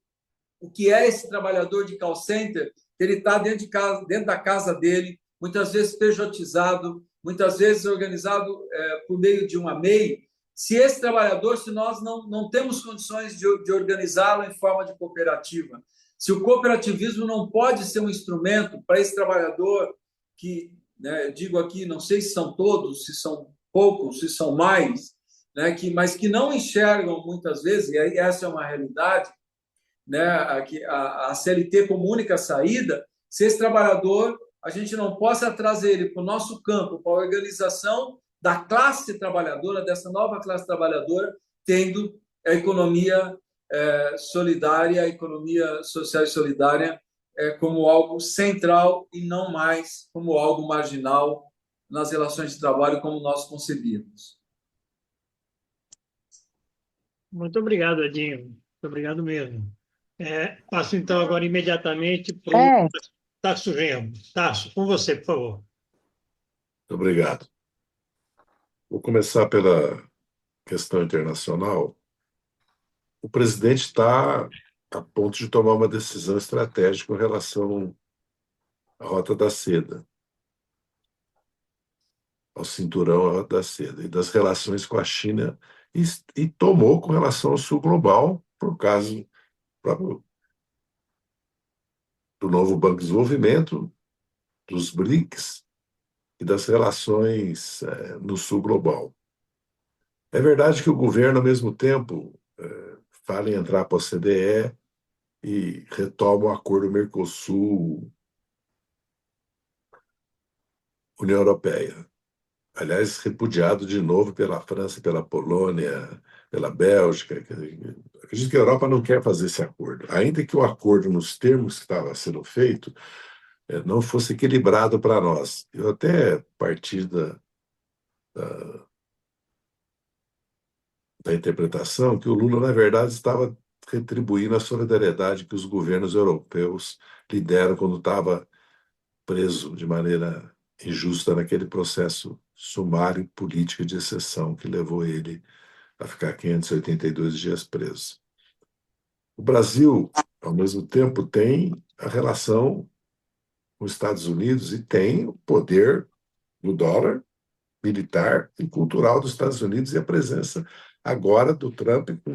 o que é esse trabalhador de call center, que ele está dentro da casa dele, muitas vezes pejotizado, muitas vezes organizado por meio de uma MEI. Se esse trabalhador, se nós não temos condições de organizá-lo em forma de cooperativa, se o cooperativismo não pode ser um instrumento para esse trabalhador que, né, eu digo aqui, não sei se são todos, se são poucos, se são mais, né, mas que não enxergam muitas vezes, e aí essa é uma realidade, né, a CLT como única saída, se esse trabalhador, a gente não possa trazer ele para o nosso campo, para a organização da classe trabalhadora, dessa nova classe trabalhadora, tendo a economia solidária, a economia social e solidária como algo central e não mais como algo marginal nas relações de trabalho como nós concebíamos. Muito obrigado, Edinho. Muito obrigado mesmo. Passo, então, agora imediatamente para o Tasso Genro. Tasso, com você, por favor. Muito obrigado. Vou começar pela questão internacional. O presidente está a ponto de tomar uma decisão estratégica em relação à Rota da Seda, ao cinturão à Rota da Seda, e das relações com a China, e tomou com relação ao Sul Global, por caso próprio do novo Banco de Desenvolvimento, dos BRICS, e das relações no sul global. É verdade que o governo, ao mesmo tempo, fala em entrar para a OCDE e retoma o acordo Mercosul-União Europeia. Aliás, repudiado de novo pela França, pela Polônia, pela Bélgica. Acredito que a Europa não quer fazer esse acordo, ainda que o acordo, nos termos que estava sendo feito, não fosse equilibrado para nós. Eu até, a partir da interpretação, que o Lula, na verdade, estava retribuindo a solidariedade que os governos europeus lhe deram quando estava preso de maneira injusta naquele processo sumário político de exceção que levou ele a ficar 582 dias preso. O Brasil, ao mesmo tempo, tem a relação com os Estados Unidos e tem o poder do dólar militar e cultural dos Estados Unidos e a presença agora do Trump com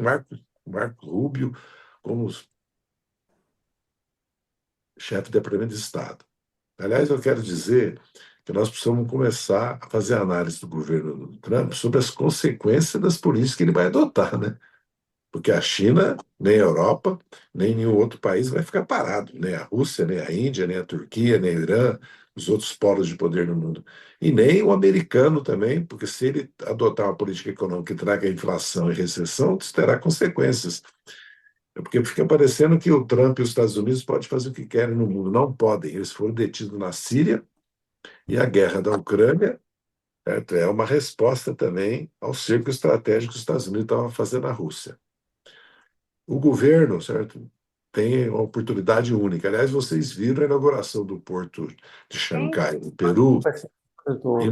Marco Rubio como chefe do Departamento de Estado. Aliás, eu quero dizer que nós precisamos começar a fazer análise do governo do Trump sobre as consequências das políticas que ele vai adotar, né? Porque a China, nem a Europa, nem nenhum outro país vai ficar parado, nem a Rússia, nem a Índia, nem a Turquia, nem o Irã, os outros polos de poder no mundo. E nem o americano também, porque se ele adotar uma política econômica que traga inflação e recessão, isso terá consequências. Porque fica parecendo que o Trump e os Estados Unidos podem fazer o que querem no mundo. Não podem. Eles foram detidos na Síria e a guerra da Ucrânia, certo, é uma resposta também ao cerco estratégico que os Estados Unidos estavam fazendo na Rússia. O governo, certo, tem uma oportunidade única. Aliás, vocês viram a inauguração do porto de Xangai, no Peru, e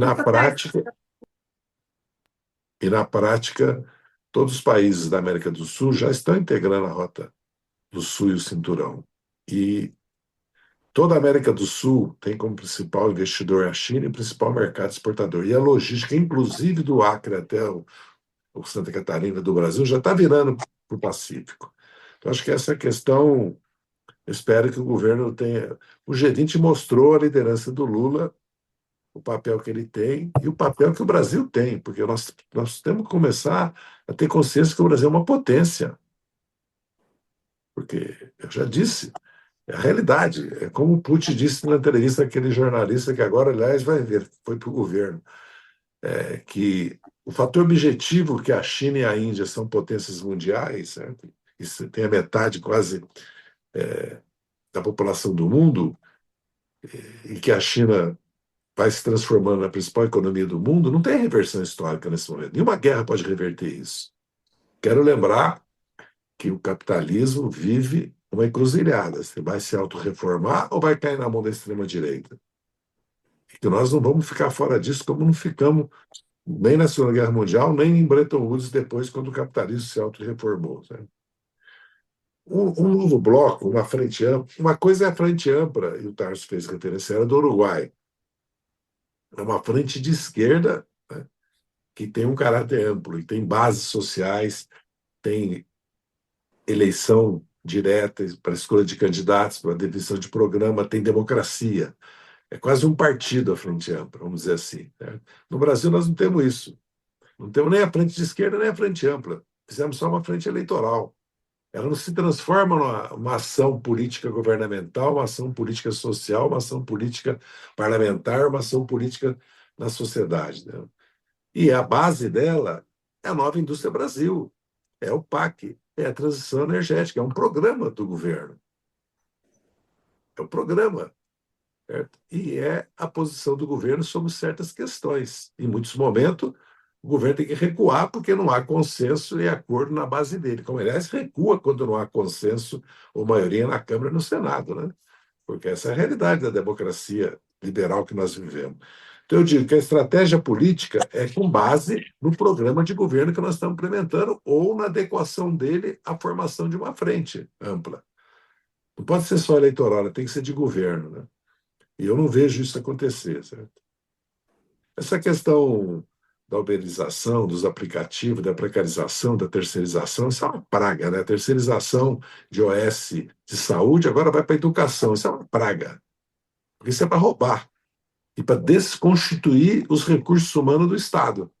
na prática, todos os países da América do Sul já estão integrando a Rota do Sul e o Cinturão. E toda a América do Sul tem como principal investidor a China e principal mercado exportador. E a logística, inclusive do Acre até o Santa Catarina do Brasil, já está virando para o Pacífico. Então, acho que essa questão, eu espero que o governo tenha... O G20 mostrou a liderança do Lula, o papel que ele tem e o papel que o Brasil tem, porque nós temos que começar a ter consciência que o Brasil é uma potência. Porque, eu já disse, é a realidade. É como o Putin disse na entrevista àquele jornalista, que agora, aliás, vai ver, foi para o governo, que o fator objetivo que a China e a Índia são potências mundiais, certo? Isso tem a metade quase da população do mundo, e que a China vai se transformando na principal economia do mundo, não tem reversão histórica nesse momento. Nenhuma guerra pode reverter isso. Quero lembrar que o capitalismo vive uma encruzilhada. Você vai se autorreformar ou vai cair na mão da extrema-direita? E que nós não vamos ficar fora disso, como não ficamos nem na Segunda Guerra Mundial, nem em Bretton Woods depois, quando o capitalismo se autorreformou. Um novo bloco, uma frente ampla. Uma coisa é a frente ampla, e o Tarso fez referência, era do Uruguai. É uma frente de esquerda, né, que tem um caráter amplo, e tem bases sociais, tem eleição direta para escolha de candidatos, para definição de programa, tem democracia. É quase um partido a frente ampla, vamos dizer assim. Né? No Brasil, nós não temos isso. Não temos nem a frente de esquerda, nem a frente ampla. Fizemos só uma frente eleitoral. Ela não se transforma numa ação política governamental, uma ação política social, uma ação política parlamentar, uma ação política na sociedade. Né? E a base dela é a Nova Indústria Brasil, é o PAC, é a transição energética, é um programa do governo. É um programa. Certo? E é a posição do governo sobre certas questões. Em muitos momentos, o governo tem que recuar porque não há consenso e acordo na base dele. Como, aliás, recua quando não há consenso ou maioria na Câmara e no Senado, né? Porque essa é a realidade da democracia liberal que nós vivemos. Então, eu digo que a estratégia política é com base no programa de governo que nós estamos implementando ou na adequação dele à formação de uma frente ampla. Não pode ser só eleitoral, tem que ser de governo, né? E eu não vejo isso acontecer, certo? Essa questão da uberização, dos aplicativos, da precarização, da terceirização, isso é uma praga, né? A terceirização de OS de saúde agora vai para a educação, isso é uma praga. Porque isso é para roubar. e para desconstituir os recursos humanos do Estado.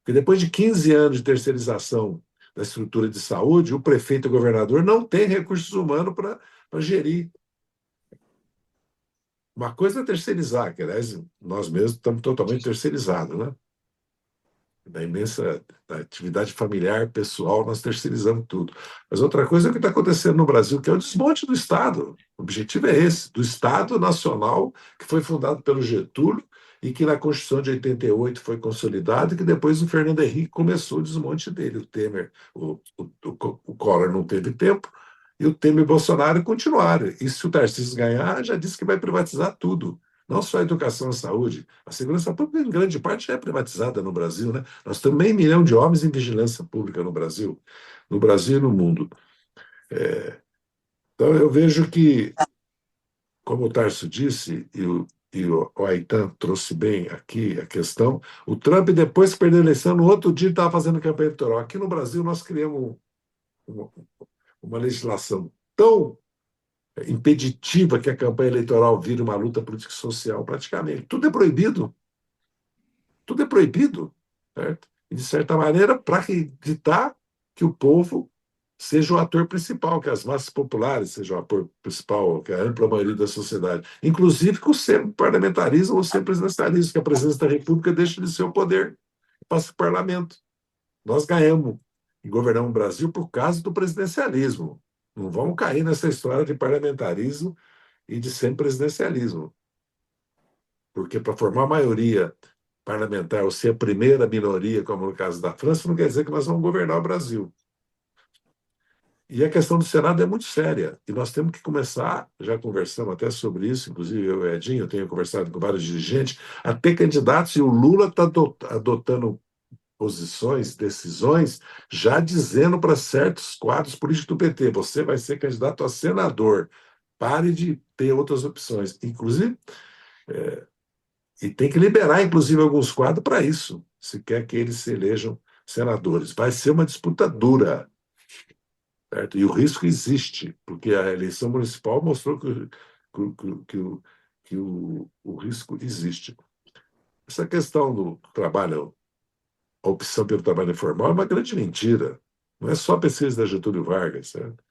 Porque depois de 15 anos de terceirização da estrutura de saúde, o prefeito e o governador não têm recursos humanos para gerir. Uma coisa é terceirizar, que, aliás, nós mesmos estamos totalmente terceirizados, né? Da atividade familiar, pessoal, nós terceirizamos tudo. Mas outra coisa é o que está acontecendo no Brasil, que é o desmonte do Estado. O objetivo é esse, do Estado Nacional, que foi fundado pelo Getúlio e que na Constituição de 88 foi consolidado e que depois o Fernando Henrique começou o desmonte dele. O Temer, o Collor não teve tempo, e o Temer e o Bolsonaro continuaram. E se o Tarcísio ganhar, já disse que vai privatizar tudo. Não só a educação e a saúde, a segurança pública, em grande parte, já é privatizada no Brasil, né? Nós temos meio milhão de homens em vigilância pública no Brasil e no mundo. Então, eu vejo que, como o Tarso disse, o Aitan trouxe bem aqui a questão, o Trump, depois que perdeu a eleição, no outro dia estava fazendo campanha eleitoral. Aqui no Brasil, nós criamos uma legislação tão impeditiva que a campanha eleitoral vira uma luta política e social, praticamente. Tudo é proibido. Tudo é proibido. Certo? E, de certa maneira, para evitar que o povo seja o ator principal, que as massas populares sejam o ator principal, que a ampla maioria da sociedade. Inclusive que o semi-parlamentarismo ou semi-presidencialismo, que a presidência da República deixa de ser o poder e passa para o parlamento. Nós ganhamos e governamos o Brasil por causa do presidencialismo. Não vamos cair nessa história de parlamentarismo e de semipresidencialismo. Porque para formar maioria parlamentar ou ser a primeira minoria, como no caso da França, não quer dizer que nós vamos governar o Brasil. E a questão do Senado é muito séria. E nós temos que começar, já conversamos até sobre isso, inclusive eu e o Edinho, eu tenho conversado com vários dirigentes, a ter candidatos, e o Lula está adotando posições, decisões, já dizendo para certos quadros políticos do PT, você vai ser candidato a senador, pare de ter outras opções. Inclusive, e tem que liberar, inclusive, alguns quadros para isso, se quer que eles se elejam senadores. Vai ser uma disputa dura, certo? E o risco existe, porque a eleição municipal mostrou que o risco existe. Essa questão do trabalho, a opção pelo trabalho informal é uma grande mentira. Não é só a pesquisa da Getúlio Vargas. Certo?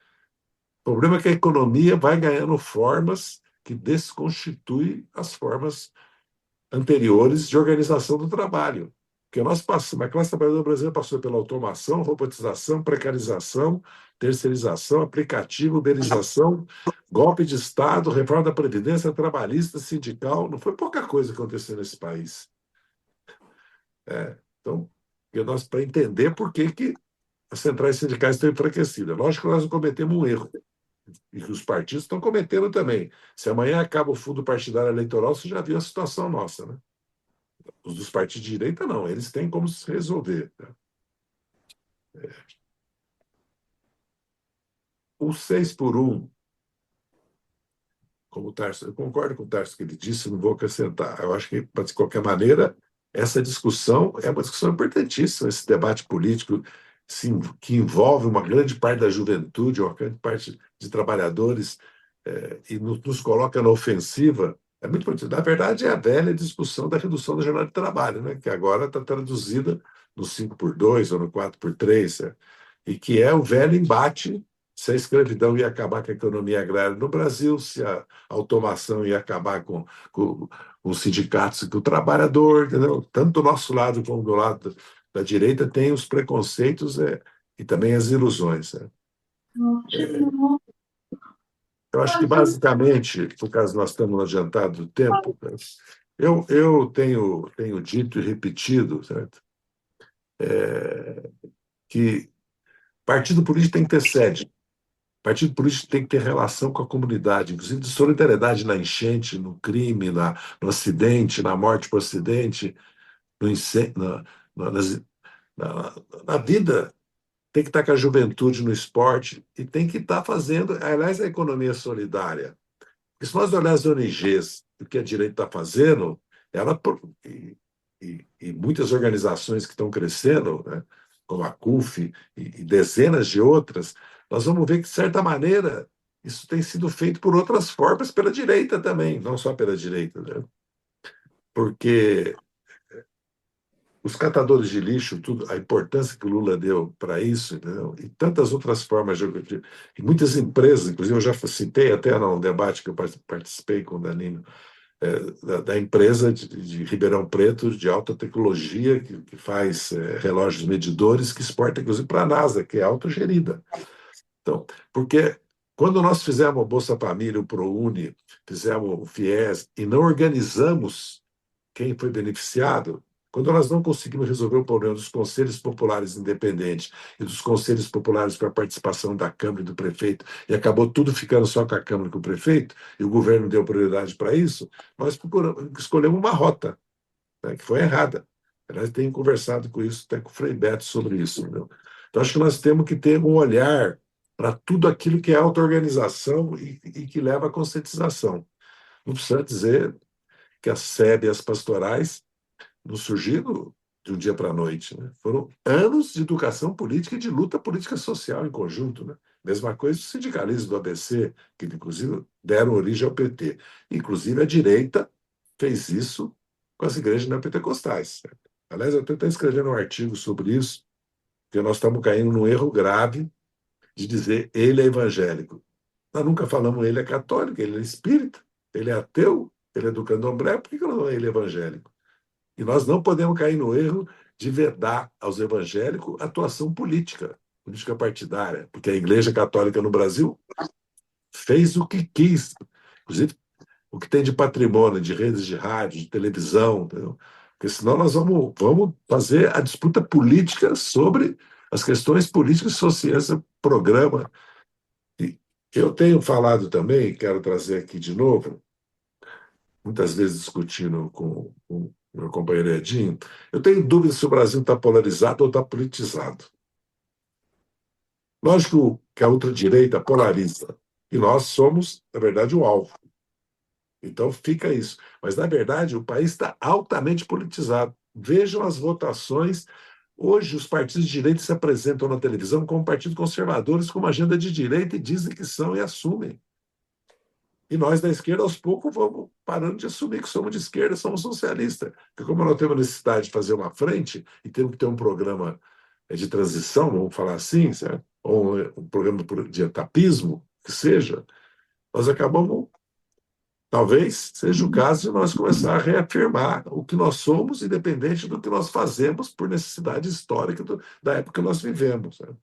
O problema é que a economia vai ganhando formas que desconstituem as formas anteriores de organização do trabalho. Porque nós passamos, a classe trabalhadora brasileira passou pela automação, robotização, precarização, terceirização, aplicativo, uberização, golpe de Estado, reforma da Previdência, trabalhista, sindical. Não foi pouca coisa que aconteceu nesse país. Então, para entender por que as centrais sindicais estão enfraquecidas. Lógico que nós não cometemos um erro, e que os partidos estão cometendo também. Se amanhã acaba o fundo partidário eleitoral, você já viu a situação nossa, né? Os dos partidos de direita, não. Eles têm como se resolver. Né? O 6x1, como o Tarso, eu concordo com o Tarso que ele disse, não vou acrescentar. Eu acho que, de qualquer maneira, essa discussão é uma discussão importantíssima, esse debate político que envolve uma grande parte da juventude, uma grande parte de trabalhadores, e nos coloca na ofensiva. É muito importante. Na verdade, é a velha discussão da redução da jornada de trabalho, né? Que agora está traduzida no 5x2 ou no 4x3, e que é o velho embate se a escravidão ia acabar com a economia agrária no Brasil, se a automação ia acabar com os sindicatos e com o trabalhador, entendeu? Tanto do nosso lado como do lado da direita tem os preconceitos e também as ilusões. Né? Eu acho que, basicamente, por causa nós estamos adiantados do tempo, eu tenho dito e repetido, certo? Que partido político tem que ter sede. Partido político tem que ter relação com a comunidade, inclusive de solidariedade na enchente, no crime, no acidente, na morte por acidente, no incêndio, na vida. Tem que estar com a juventude no esporte e tem que estar fazendo, aliás, a economia solidária. Porque se nós olharmos as ONGs, o que a direita está fazendo, e muitas organizações que estão crescendo, né, como a CUF e dezenas de outras, nós vamos ver que, de certa maneira, isso tem sido feito por outras formas, pela direita também, não só pela direita. Né? porque os catadores de lixo, tudo, a importância que o Lula deu para isso, entendeu? E tantas outras formas e muitas empresas, inclusive eu já citei até num debate que eu participei com o Danilo, da empresa de Ribeirão Preto de alta tecnologia que faz relógios medidores que exporta inclusive para a NASA, que é autogerida. Então, porque quando nós fizemos a Bolsa Família, o ProUni, fizemos o FIES e não organizamos quem foi beneficiado, quando nós não conseguimos resolver o problema dos conselhos populares independentes e dos conselhos populares com a participação da Câmara e do prefeito, e acabou tudo ficando só com a Câmara e com o prefeito, e o governo deu prioridade para isso, nós escolhemos uma rota, né, que foi errada. Nós temos conversado com isso, até com o Frei Beto sobre isso. Entendeu? Então, acho que nós temos que ter um olhar para tudo aquilo que é auto-organização e que leva à conscientização. Não precisa dizer que a SEB e as pastorais não surgiram de um dia para a noite. Né? Foram anos de educação política e de luta política social em conjunto. Né? Mesma coisa os sindicalistas do ABC, que inclusive deram origem ao PT. Inclusive a direita fez isso com as igrejas neopentecostais. Aliás, eu estou até escrevendo um artigo sobre isso, porque nós estamos caindo num erro grave de dizer ele é evangélico. Nós nunca falamos ele é católico, ele é espírita, ele é ateu, ele é do candomblé, por que não é ele evangélico? E nós não podemos cair no erro de vedar aos evangélicos atuação política, política partidária, porque a Igreja Católica no Brasil fez o que quis, inclusive o que tem de patrimônio, de redes de rádio, de televisão, entendeu? Porque senão nós vamos fazer a disputa política sobre as questões políticas e sociais, esse programa. E eu tenho falado também, quero trazer aqui de novo, muitas vezes discutindo com o meu companheiro Edinho, eu tenho dúvidas se o Brasil está polarizado ou está politizado. Lógico que a ultradireita polariza, e nós somos, na verdade, o alvo. Então fica isso. Mas, na verdade, o país está altamente politizado. Vejam as votações. Hoje, os partidos de direita se apresentam na televisão como partidos conservadores, com uma agenda de direita, e dizem que são e assumem. E nós, da esquerda, aos poucos, vamos parando de assumir que somos de esquerda, somos socialistas. Porque como nós temos necessidade de fazer uma frente e temos que ter um programa de transição, vamos falar assim, certo? Ou um programa de etapismo, que seja, nós acabamos, talvez seja o caso de nós começar a reafirmar o que nós somos, independente do que nós fazemos por necessidade histórica da época que nós vivemos. Certo?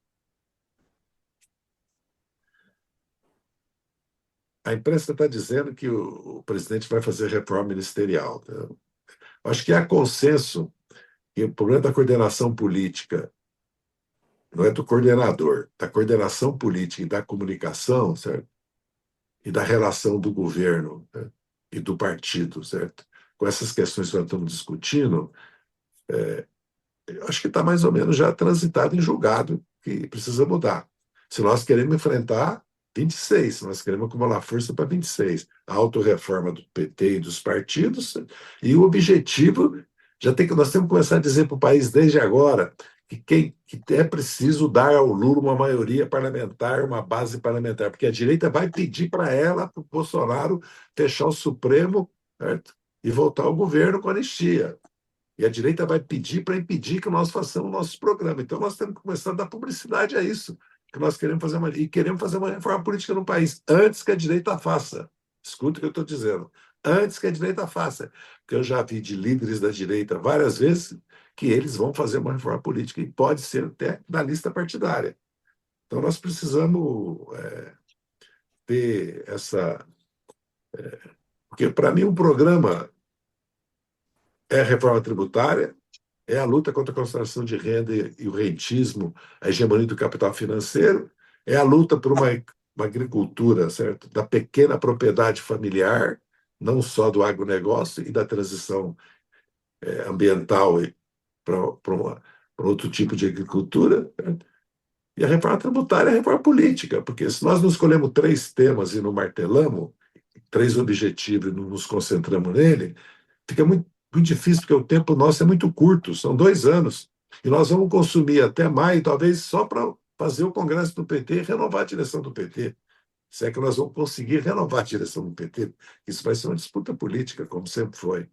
A imprensa está dizendo que o presidente vai fazer reforma ministerial. Né? Acho que há consenso que o problema da coordenação política não é do coordenador, da coordenação política e da comunicação, certo? E da relação do governo, né? E do partido, certo? Com essas questões que nós estamos discutindo, eu acho que está mais ou menos já transitado em julgado que precisa mudar. Se nós queremos enfrentar 26, se nós queremos acumular força para 26, a autorreforma do PT e dos partidos, e o objetivo, nós temos que começar a dizer para o país desde agora que é preciso dar ao Lula uma maioria parlamentar, uma base parlamentar, porque a direita vai pedir para ela, para o Bolsonaro, fechar o Supremo, certo? E voltar ao governo com anistia. E a direita vai pedir para impedir que nós façamos nossos programas. Então, nós temos que começar a dar publicidade a isso, que nós queremos fazer queremos fazer uma reforma política no país, antes que a direita faça. Escuta o que eu estou dizendo. Antes que a direita faça. Porque eu já vi de líderes da direita várias vezes que eles vão fazer uma reforma política, e pode ser até da lista partidária. Então, nós precisamos ter essa... porque, para mim, um programa é a reforma tributária, é a luta contra a concentração de renda e o rentismo, a hegemonia do capital financeiro, é a luta por uma agricultura, certo? Da pequena propriedade familiar, não só do agronegócio, e da transição ambiental para outro tipo de agricultura. Certo? E a reforma tributária é a reforma política, porque se nós não escolhemos 3 temas e não martelamos, 3 objetivos e não nos concentramos nele, fica muito difícil, porque o tempo nosso é muito curto, são 2 anos. E nós vamos consumir até maio, talvez só para fazer o congresso do PT e renovar a direção do PT. Se é que nós vamos conseguir renovar a direção do PT, isso vai ser uma disputa política, como sempre foi.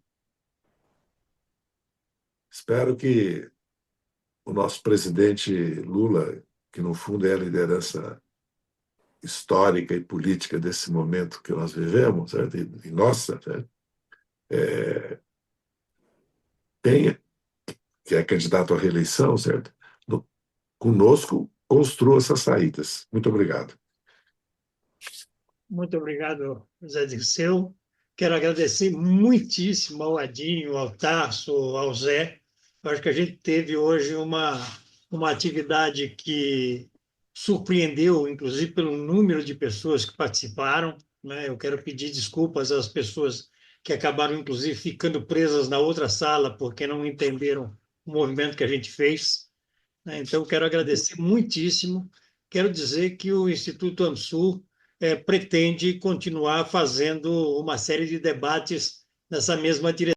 Espero que o nosso presidente Lula, que no fundo é a liderança histórica e política desse momento que nós vivemos, certo? E nossa, certo? Tenha, que é candidato à reeleição, certo? Conosco, construa essas saídas. Muito obrigado. Muito obrigado, Zé Dirceu. Quero agradecer muitíssimo ao Adinho, ao Tarso, ao Zé. Eu acho que a gente teve hoje uma atividade que surpreendeu, inclusive pelo número de pessoas que participaram, né? Eu quero pedir desculpas às pessoas que acabaram, inclusive, ficando presas na outra sala porque não entenderam o movimento que a gente fez, né? Então, quero agradecer muitíssimo. Quero dizer que o Instituto AMSUR pretende continuar fazendo uma série de debates nessa mesma direção.